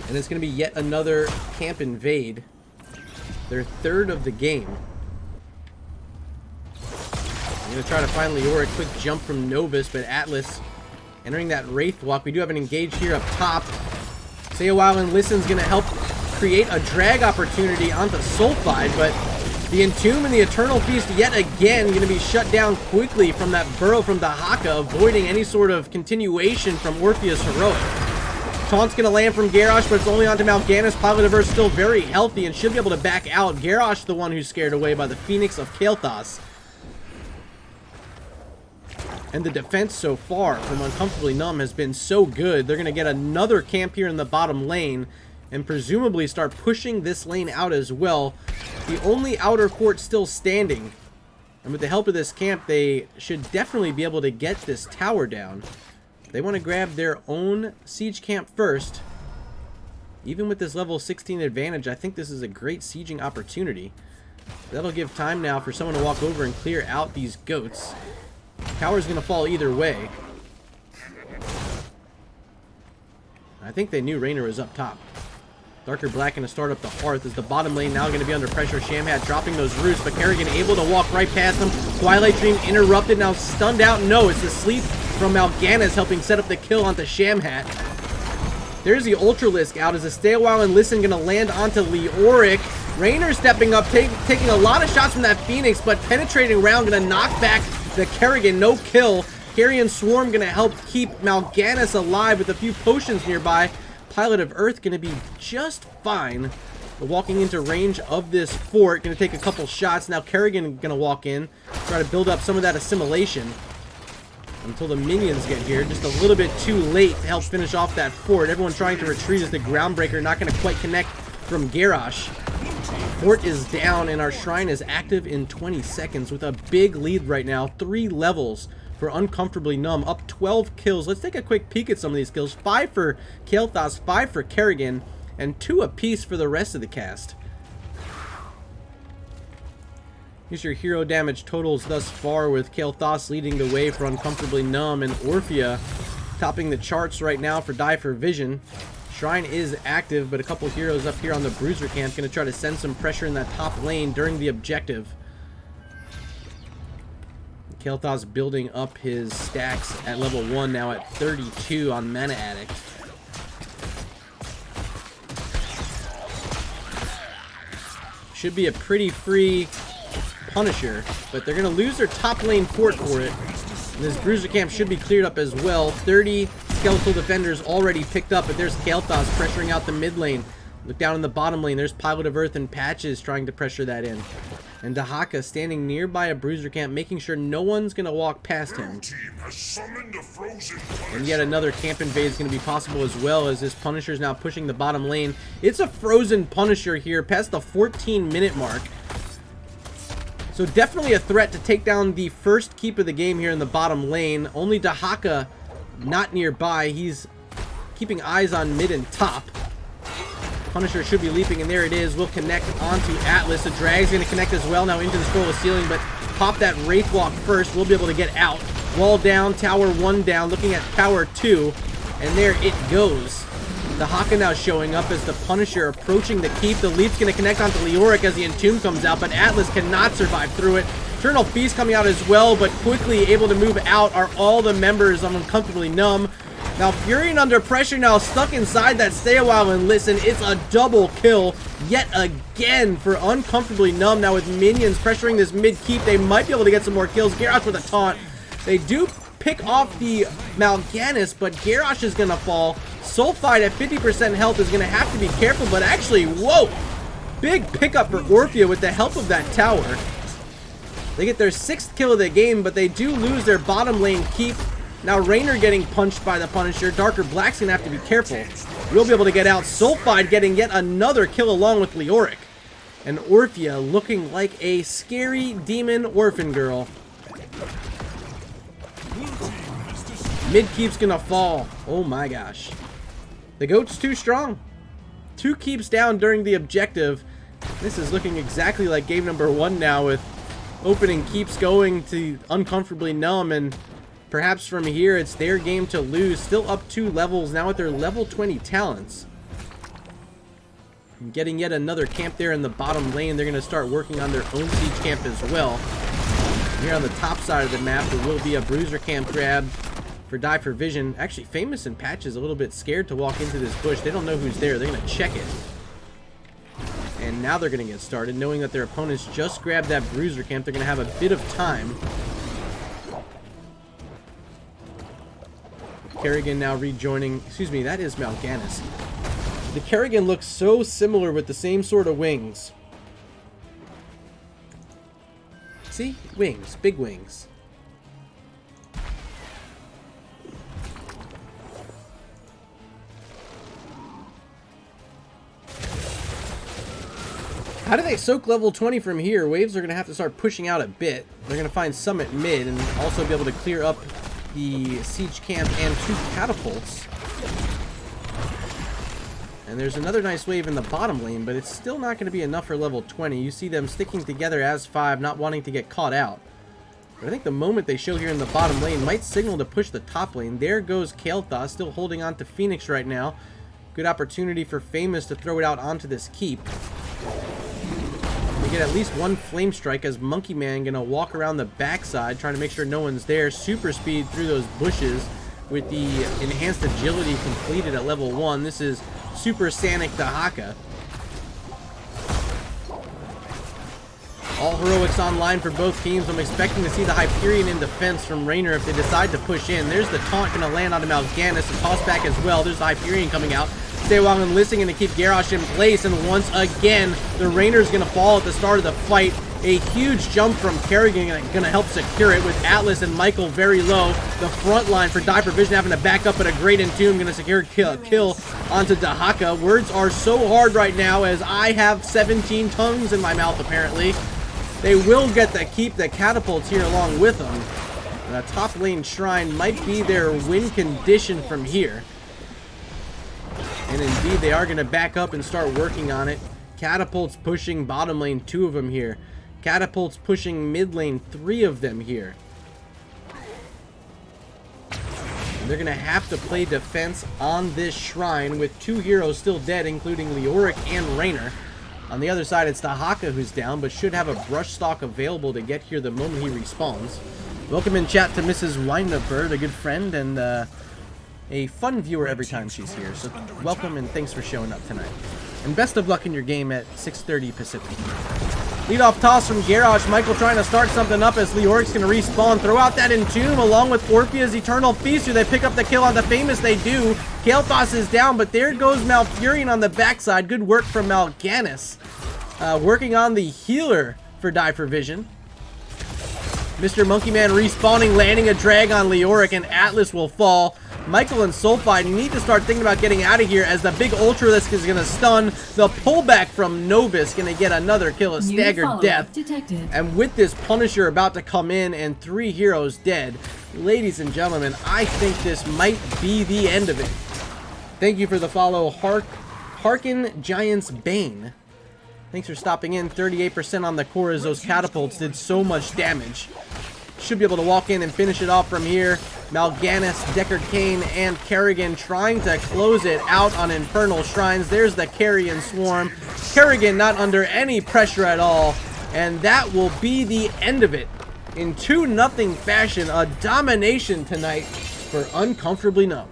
And it's going to be yet another camp invade. Their third of the game. I'm going to try to find Leoric. Quick jump from Novus, but Atlas entering that Wraith Walk. We do have an engage here up top. Stay a while and Listen's going to help create a drag opportunity onto Sulfide, but the Entomb and the Eternal Feast yet again going to be shut down quickly from that burrow from Dahaka, avoiding any sort of continuation from Orpheus Heroic. Taunt's going to land from Garrosh, but it's only onto Mal'Ganis. Pilot of Earth still very healthy and should be able to back out. Garrosh the one who's scared away by the Phoenix of Kael'thas. And the defense so far from Uncomfortably Numb has been so good. They're going to get another camp here in the bottom lane and presumably start pushing this lane out as well. The only outer court still standing. And with the help of this camp, they should definitely be able to get this tower down. They want to grab their own siege camp first. Even with this level 16 advantage, I think this is a great sieging opportunity. That'll give time now for someone to walk over and clear out these goats. Tower's going to fall either way. I think they knew Raynor was up top. Darker Black going to start up the Hearth. Is the bottom lane now going to be under pressure? Shamhat dropping those roots, but Kerrigan able to walk right past them. Twilight Dream interrupted, now stunned out. No, it's the sleep from Mal'Ganis helping set up the kill onto Shamhat. There's the Ultralisk out as a Stay a While and Listen going to land onto Leoric. Raynor stepping up, taking a lot of shots from that Phoenix, but penetrating around, going to knock back the Kerrigan. No kill. Carrion Swarm going to help keep Mal'Ganis alive with a few potions nearby. Pilot of Earth going to be just fine. But walking into range of this fort, going to take a couple shots. Now Kerrigan going to walk in, try to build up some of that assimilation until the minions get here. Just a little bit too late to help finish off that fort. Everyone trying to retreat as the Groundbreaker not going to quite connect from Garrosh. Fort is down and our shrine is active in 20 seconds with a big lead right now. 3 levels for Uncomfortably Numb, up 12 kills. Let's take a quick peek at some of these kills. 5 for Kael'thas, 5 for Kerrigan, and 2 apiece for the rest of the cast. Here's your hero damage totals thus far, with Kael'thas leading the way for Uncomfortably Numb and Orphea topping the charts right now for Die for Vision. Shrine is active, but a couple heroes up here on the Bruiser camp going to try to send some pressure in that top lane during the objective. Kael'thas building up his stacks at level 1 now at 32 on Mana Addict. Should be a pretty free Punisher, but they're going to lose their top lane fort for it. And this Bruiser camp should be cleared up as well. 30 skeletal defenders already picked up, but there's Kael'thas pressuring out the mid lane. Look down in the bottom lane. There's Pilot of Earth and Patches trying to pressure that in. And Dahaka standing nearby a Bruiser camp, making sure no one's going to walk past him. And yet another camp invade is going to be possible as well, as this Punisher is now pushing the bottom lane. It's a frozen Punisher here past the 14-minute mark. So definitely a threat to take down the first keep of the game here in the bottom lane. Only Dahaka not nearby. He's keeping eyes on mid and top. Punisher should be leaping, and there it is. We'll connect onto Atlas. The Drag's going to connect as well now into the scroll of ceiling, but pop that Wraith Walk first. We'll be able to get out. Wall down, tower 1 down, looking at tower 2, and there it goes. The Haka now showing up as the Punisher approaching the keep. The leap's going to connect onto Leoric as the Entomb comes out, but Atlas cannot survive through it. Eternal Feast coming out as well, but quickly able to move out are all the members of Uncomfortably Numb. Now Furion under pressure, now stuck inside that Stay a While and Listen. It's a double kill yet again for Uncomfortably Numb. Now with minions pressuring this mid keep, they might be able to get some more kills. Garrosh with a taunt. They do pick off the Mal'Ganis, but Garrosh is going to fall. Sulfide at 50% health is going to have to be careful, but actually, whoa! Big pickup for Orphea with the help of that tower. They get their 6th kill of the game, but they do lose their bottom lane keep. Now Raynor getting punched by the Punisher. Darker Black's going to have to be careful. We'll be able to get out. Sulfide getting yet another kill along with Leoric. And Orphea looking like a scary demon orphan girl. Mid keep's going to fall. Oh my gosh. The goat's too strong. 2 keeps down during the objective. This is looking exactly like game number 1 now, with opening keeps going to Uncomfortably Numb, and perhaps from here it's their game to lose. Still up 2 levels now with their level 20 talents. And getting yet another camp there in the bottom lane. They're going to start working on their own siege camp as well. Here on the top side of the map, there will be a bruiser camp grab for Die for Vision. Actually, Famous and Patch is a little bit scared to walk into this bush. They don't know who's there. They're going to check it. And now they're going to get started, knowing that their opponents just grabbed that bruiser camp. They're going to have a bit of time. Kerrigan now rejoining. Excuse me, that is Mal'Ganis. The Kerrigan looks so similar with the same sort of wings. See? Wings. Big wings. How do they soak level 20 from here? Waves are going to have to start pushing out a bit. They're going to find Summit mid and also be able to clear up the siege camp and 2 catapults. And there's another nice wave in the bottom lane, but it's still not going to be enough for level 20. You see them sticking together as 5, not wanting to get caught out. But I think the moment they show here in the bottom lane might signal to push the top lane. There goes Kael'thas, still holding on to Phoenix right now. Good opportunity for Famous to throw it out onto this keep. We get at least 1 flame strike as Monkey Man gonna walk around the backside trying to make sure no one's there. Super speed through those bushes with the enhanced agility completed at level 1. This is Super Sanic Dahaka. All heroics online for both teams. I'm expecting to see the Hyperion in defense from Raynor if they decide to push in. There's the taunt gonna land on Mal'Ganis and toss back as well. There's the Hyperion coming out. Stay while and listening to keep Garrosh in place, and once again the Raynor's gonna fall at the start of the fight. A huge jump from Kerrigan gonna help secure it with Atlas and Michael very low. The front line for Die for Vision having to back up, but a great Entomb gonna secure kill onto Dahaka. Words are so hard right now as I have 17 tongues in my mouth apparently. They will get to keep the catapults here along with them. The top lane shrine might be their win condition from here. And indeed, they are going to back up and start working on it. Catapults pushing bottom lane, 2 of them here. Catapults pushing mid lane, 3 of them here. And they're going to have to play defense on this shrine with 2 heroes still dead, including Leoric and Raynor. On the other side, it's Dahaka who's down, but should have a brush stock available to get here the moment he respawns. Welcome in chat to Mrs. Weinberg, a good friend, and a fun viewer every time she's here. So welcome and thanks for showing up tonight. And best of luck in your game at 6:30 Pacific. Lead off toss from Garrosh. Michael trying to start something up as Leoric's going to respawn. Throw out that Entomb along with Orphea's Eternal Feast. Do they pick up the kill on the Famous? They do. Kael'thas is down, but there goes Malfurion on the backside. Good work from Mal'Ganis. Working on the healer for Die for Vision. Mr. Monkey Man respawning, landing a drag on Leoric, and Atlas will fall. Michael and Sulfide need to start thinking about getting out of here as the big Ultralisk is going to stun. The pullback from Novus going to get another kill, a staggered death. Detected. And with this Punisher about to come in and 3 heroes dead, ladies and gentlemen, I think this might be the end of it. Thank you for the follow, Harkin Giant's Bane. Thanks for stopping in. 38% on the core as those catapults did so much damage. Should be able to walk in and finish it off from here. Mal'Ganis, Deckard Cain, and Kerrigan trying to close it out on Infernal Shrines. There's the Carrion Swarm. Kerrigan not under any pressure at all. And that will be the end of it. In 2-0 fashion, a domination tonight for Uncomfortably Numb.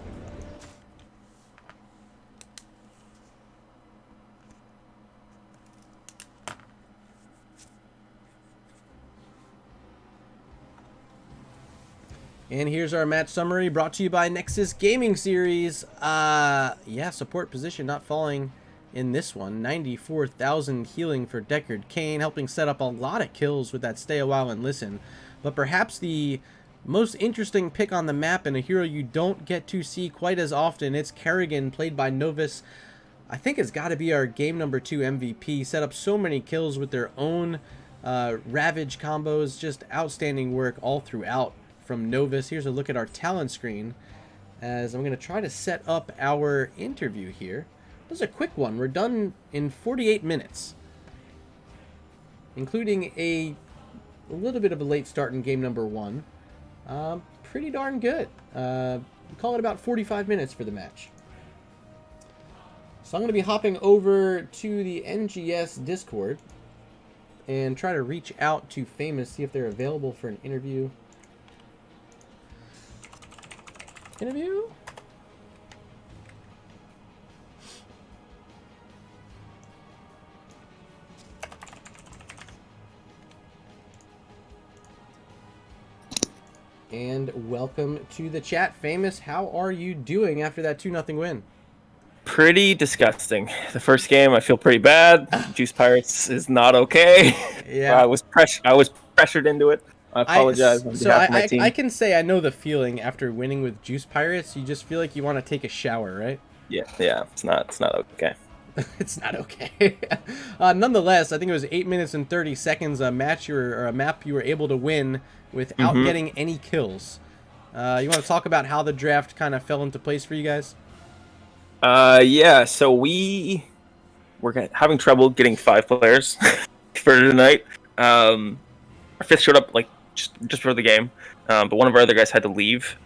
And here's our match summary brought to you by Nexus Gaming Series. Yeah, support position not falling in this one. 94,000 healing for Deckard Cain, helping set up a lot of kills with that Stay a While and Listen. But perhaps the most interesting pick on the map and a hero you don't get to see quite as often, it's Kerrigan, played by Novus. I think it's got to be our game number 2 MVP. Set up so many kills with their own Ravage combos. Just outstanding work all throughout from Novus. Here's a look at our talent screen as I'm going to try to set up our interview here. This is a quick one. We're done in 48 minutes, including a a little bit of a late start in game number 1. Pretty darn good. Call it about 45 minutes for the match. So I'm going to be hopping over to the NGS Discord and try to reach out to Famous, see if they're available for an interview. And welcome to the chat, Famous. How are you doing after that 2-0 win? Pretty disgusting. The first game, I feel pretty bad. Juice Pirates is not okay. Yeah, I was pressured into it. I apologize on behalf of my team. I can say I know the feeling after winning with Juice Pirates. You just feel like you want to take a shower, right? Yeah, it's not okay. It's not okay. Nonetheless, I think it was 8 minutes and 30 seconds a map you were able to win without getting any kills. You want to talk about how the draft kind of fell into place for you guys? Yeah. So we were having trouble getting 5 players for tonight. Our 5th showed up like just before the game, but one of our other guys had to leave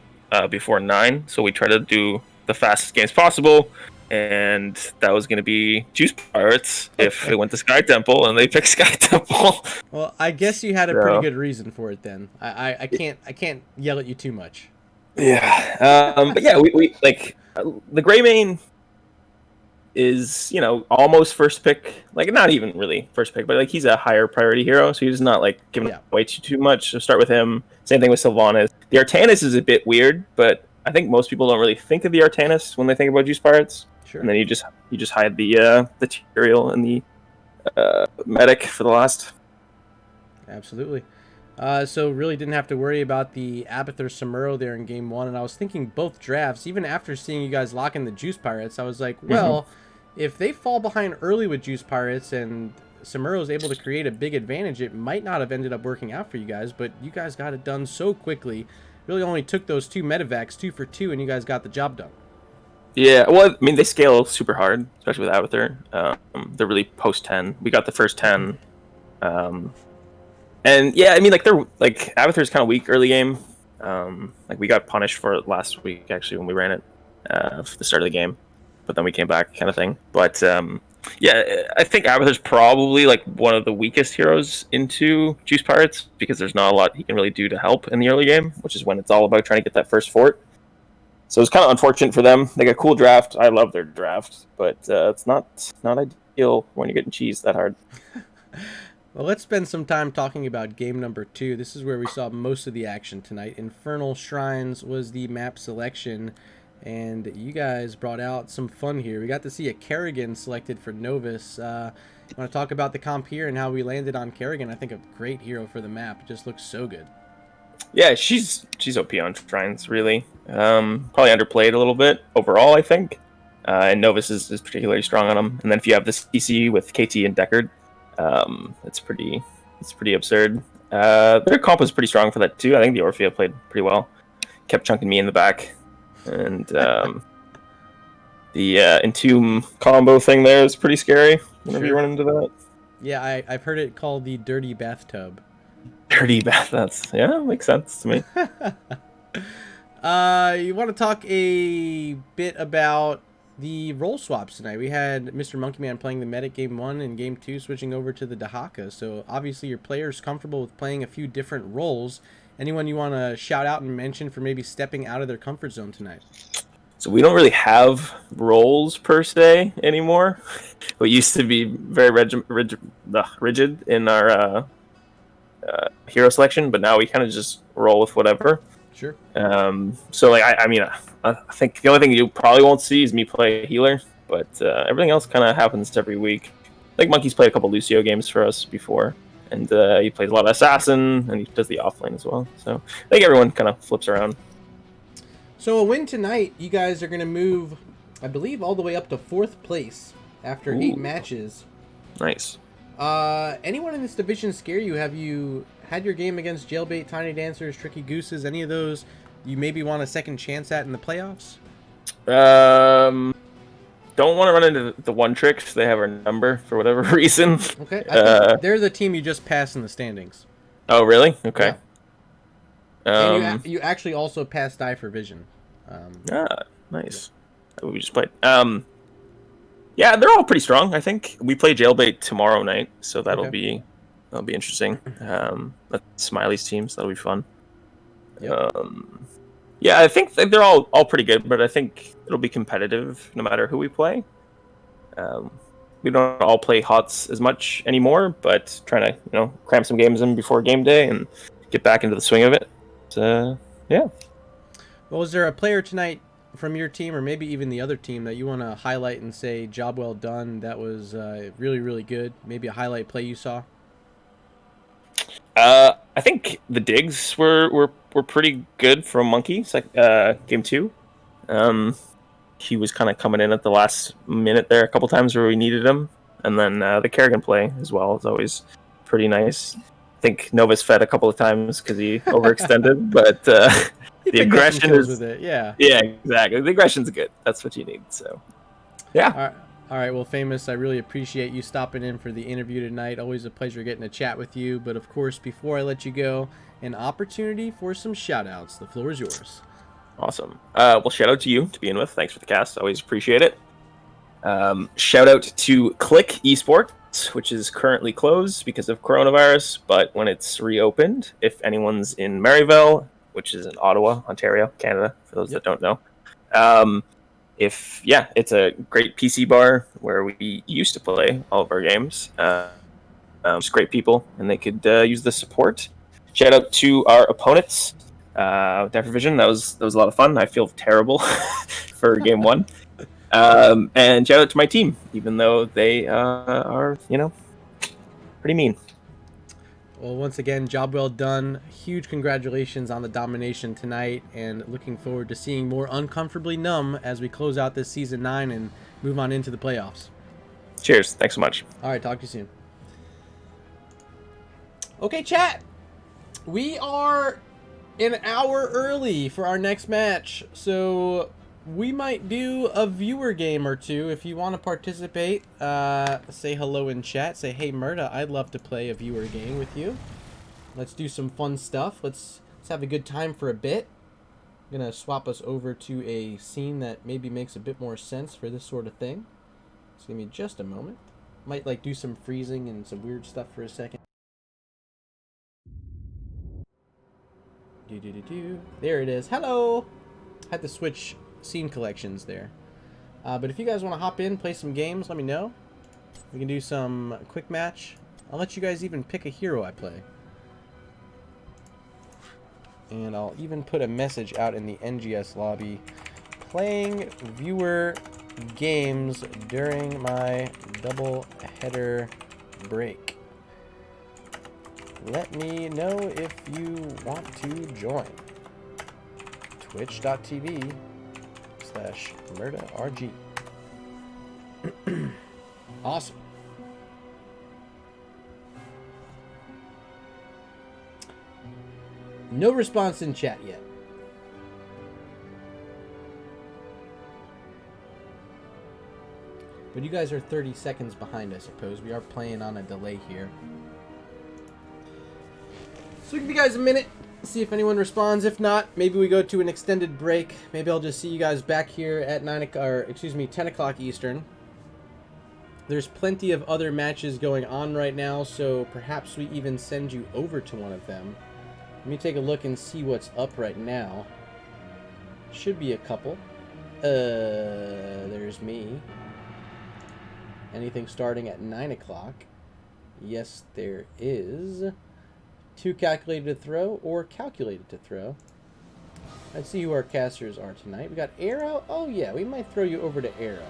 before 9, so we tried to do the fastest games possible. And that was going to be Juice Pirates if it went to Sky Temple, and they picked Sky Temple. Well, I guess you had a pretty good reason for it then. I can't yell at you too much. Yeah, but yeah, we like the Greymane is almost first pick, like not even really first pick, but like he's a higher priority hero, so he's not like giving away too much. So start with him. Same thing with Sylvanas. The Artanis is a bit weird, but I think most people don't really think of the Artanis when they think about Juice Pirates. Sure. And then you just hide the Tyrael and the medic for the last. Absolutely. So really didn't have to worry about the Abathur Samuro there in game 1. And I was thinking both drafts, even after seeing you guys lock in the Juice Pirates, I was like, well, if they fall behind early with Juice Pirates and Samuro is able to create a big advantage, it might not have ended up working out for you guys. But you guys got it done so quickly. Really only took those 2 medevacs, 2 for 2, and you guys got the job done. Yeah, well, I mean, they scale super hard, especially with Abathur. They're really post-10. We got the first 10. And yeah, I mean, like Abathur's kind of weak early game. Like we got punished for it last week, actually, when we ran it for the start of the game. But then we came back, kind of thing. But yeah, I think Abathur's probably like one of the weakest heroes into Juice Pirates, because there's not a lot he can really do to help in the early game, which is when it's all about trying to get that first fort. So it's kind of unfortunate for them. They got a cool draft. I love their draft, but it's not ideal when you're getting cheesed that hard. Well, let's spend some time talking about game number 2. This is where we saw most of the action tonight. Infernal Shrines was the map selection, and you guys brought out some fun here. We got to see a Kerrigan selected for Novus. I want to talk about the comp here and how we landed on Kerrigan. I think a great hero for the map. It just looks so good. Yeah, she's OP on Shrines, really. Probably underplayed a little bit overall, I think. And Novus is particularly strong on him. And then if you have this CC with KT and Deckard, it's pretty absurd. Their comp was pretty strong for that too. I think the Orphea played pretty well. Kept chunking me in the back. And the Entomb combo thing there is pretty scary whenever you run into that. Yeah, I've heard it called the Dirty Bathtub. Dirty bath. Makes sense to me. You want to talk a bit about the role swaps tonight? We had Mr. Monkeyman playing the medic game 1 and game 2 switching over to the Dahaka. So obviously your player's comfortable with playing a few different roles. Anyone you want to shout out and mention for maybe stepping out of their comfort zone tonight? So we don't really have roles per se anymore. We used to be very rigid in our hero selection, but now we kind of just roll with whatever. Sure. So like I think the only thing you probably won't see is me play a healer, but everything else kind of happens every week. Like Monkey's played a couple Lucio games for us before, and he plays a lot of assassin, and he does the offlane as well. So I think everyone kind of flips around. So a win tonight, you guys are going to move, I believe, all the way up to 4th place after 8 matches. Nice. Anyone in this division scare you? Have you had your game against Jailbait, Tiny Dancers, Tricky Gooses, any of those you maybe want a second chance at in the playoffs? Don't want to run into the One Tricks. They have our number for whatever reason. Okay, I think they're the team you just passed in the standings. Oh, really? Okay. And you actually also passed Die for Vision. Nice. That we just played. Yeah, they're all pretty strong. I think we play Jailbait tomorrow night, so that'll be interesting. That's Smiley's team, so that'll be fun. Yep. Yeah, I think that they're all pretty good, but I think it'll be competitive no matter who we play. We don't all play HOTS as much anymore, but trying to cram some games in before game day and get back into the swing of it. Yeah. Well, was there a player tonight from your team, or maybe even the other team, that you want to highlight and say, job well done, that was really, really good? Maybe a highlight play you saw? I think the digs were pretty good from Monkey, game 2. He was kind of coming in at the last minute there a couple times where we needed him. And then the Kerrigan play as well is always pretty nice. I think Novus fed a couple of times because he overextended, but the aggression is with it. Yeah, exactly. The aggression's good. That's what you need. So, yeah. All right. Well, Famous, I really appreciate you stopping in for the interview tonight. Always a pleasure getting to chat with you. But of course, before I let you go, an opportunity for some shout-outs. The floor is yours. Awesome. Well, shout out to you to begin with. Thanks for the cast. Always appreciate it. Shout out to Click Esports, which is currently closed because of coronavirus, but when it's reopened, if anyone's in Maryville, which is in Ottawa, Ontario, Canada, for those that don't know, it's a great PC bar where we used to play all of our games. Just great people, and they could use the support. Shout out to our opponents. Denver Vision, that was a lot of fun. I feel terrible for game 1. And shout out to my team, even though they are, pretty mean. Well, once again, job well done. Huge congratulations on the domination tonight, and looking forward to seeing more Uncomfortably Numb as we close out this Season 9 and move on into the playoffs. Cheers. Thanks so much. All right, talk to you soon. Okay, chat. We are an hour early for our next match, so we might do a viewer game or two. If you want to participate, say hello in chat. Say, hey, Murda, I'd love to play a viewer game with you. Let's do some fun stuff. Let's have a good time for a bit. I'm going to swap us over to a scene that maybe makes a bit more sense for this sort of thing. Just give me just a moment. Might do some freezing and some weird stuff for a second. There it is. Hello! Had to switch scene collections there. But if you guys want to hop in, play some games, let me know. We can do some quick match. I'll let you guys even pick a hero I play. And I'll even put a message out in the NGS lobby. Playing viewer games during my double header break. Let me know if you want to join. Twitch.tv/MurdaRG. Awesome. No response in chat yet. But you guys are 30 seconds behind, I suppose. We are playing on a delay here. So we'll give you guys a minute, see if anyone responds. If not, maybe we go to an extended break. Maybe I'll just see you guys back here at 10 o'clock Eastern. There's plenty of other matches going on right now, so perhaps we even send you over to one of them. Let me take a look and see what's up right now. Should be a couple. There's me. Anything starting at 9 o'clock? Yes, there is. 2 calculated to throw or calculated to throw. Let's see who our casters are tonight. We got Arrow. Oh yeah, we might throw you over to Arrow.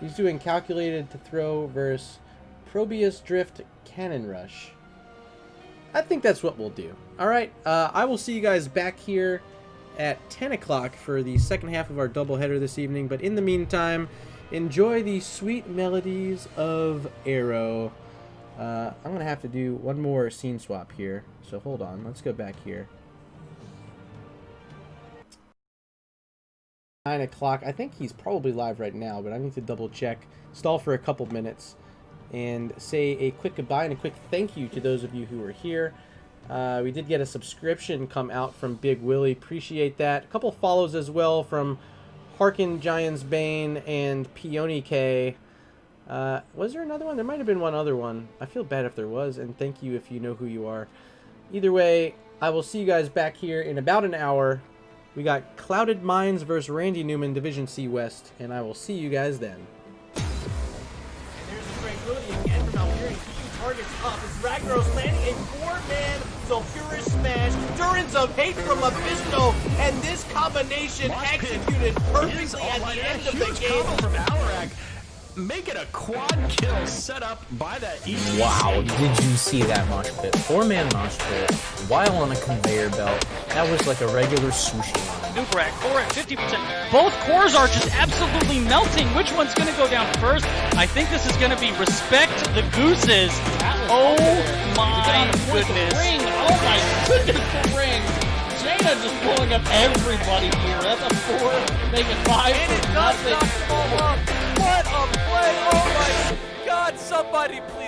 He's doing calculated to throw versus Probius Drift Cannon Rush. I think that's what we'll do. Alright, I will see you guys back here at 10 o'clock for the second half of our doubleheader this evening. But in the meantime, enjoy the sweet melodies of Arrow. I'm going to have to do one more scene swap here. So hold on. Let's go back here. 9 o'clock. I think he's probably live right now, but I need to double check. Stall for a couple minutes and say a quick goodbye and a quick thank you to those of you who are here. We did get a subscription come out from Big Willie. Appreciate that. A couple follows as well from Harkin Giants Bane and Peony K. Was there another one? There might have been one other one. I feel bad if there was, and thank you if you know who you are. Either way, I will see you guys back here in about an hour. We got Clouded Minds versus Randy Newman, Division C West, and I will see you guys then. And there's the tranquility again from Alperian, keeping targets up as Ragnaros landing a 4-man Sulfurous Smash, Durance of Hate from Mephisto, and this combination executed perfectly at the end of the game. From Alarak. Make it a quad kill set up by that EGC. Wow, did you see that mosh pit? 4-man mosh pit while on a conveyor belt. That was like a regular sushi line. Nuke rack, 4 at 50%. Both cores are just absolutely melting. Which one's going to go down first? I think this is going to be Respect the Gooses. Oh my goodness. Ring. Oh my goodness, the ring. Jaina just blowing up everybody here. That's a 4, making 5 And it for does nothing. not fall up. What a play! Oh my God! Somebody please.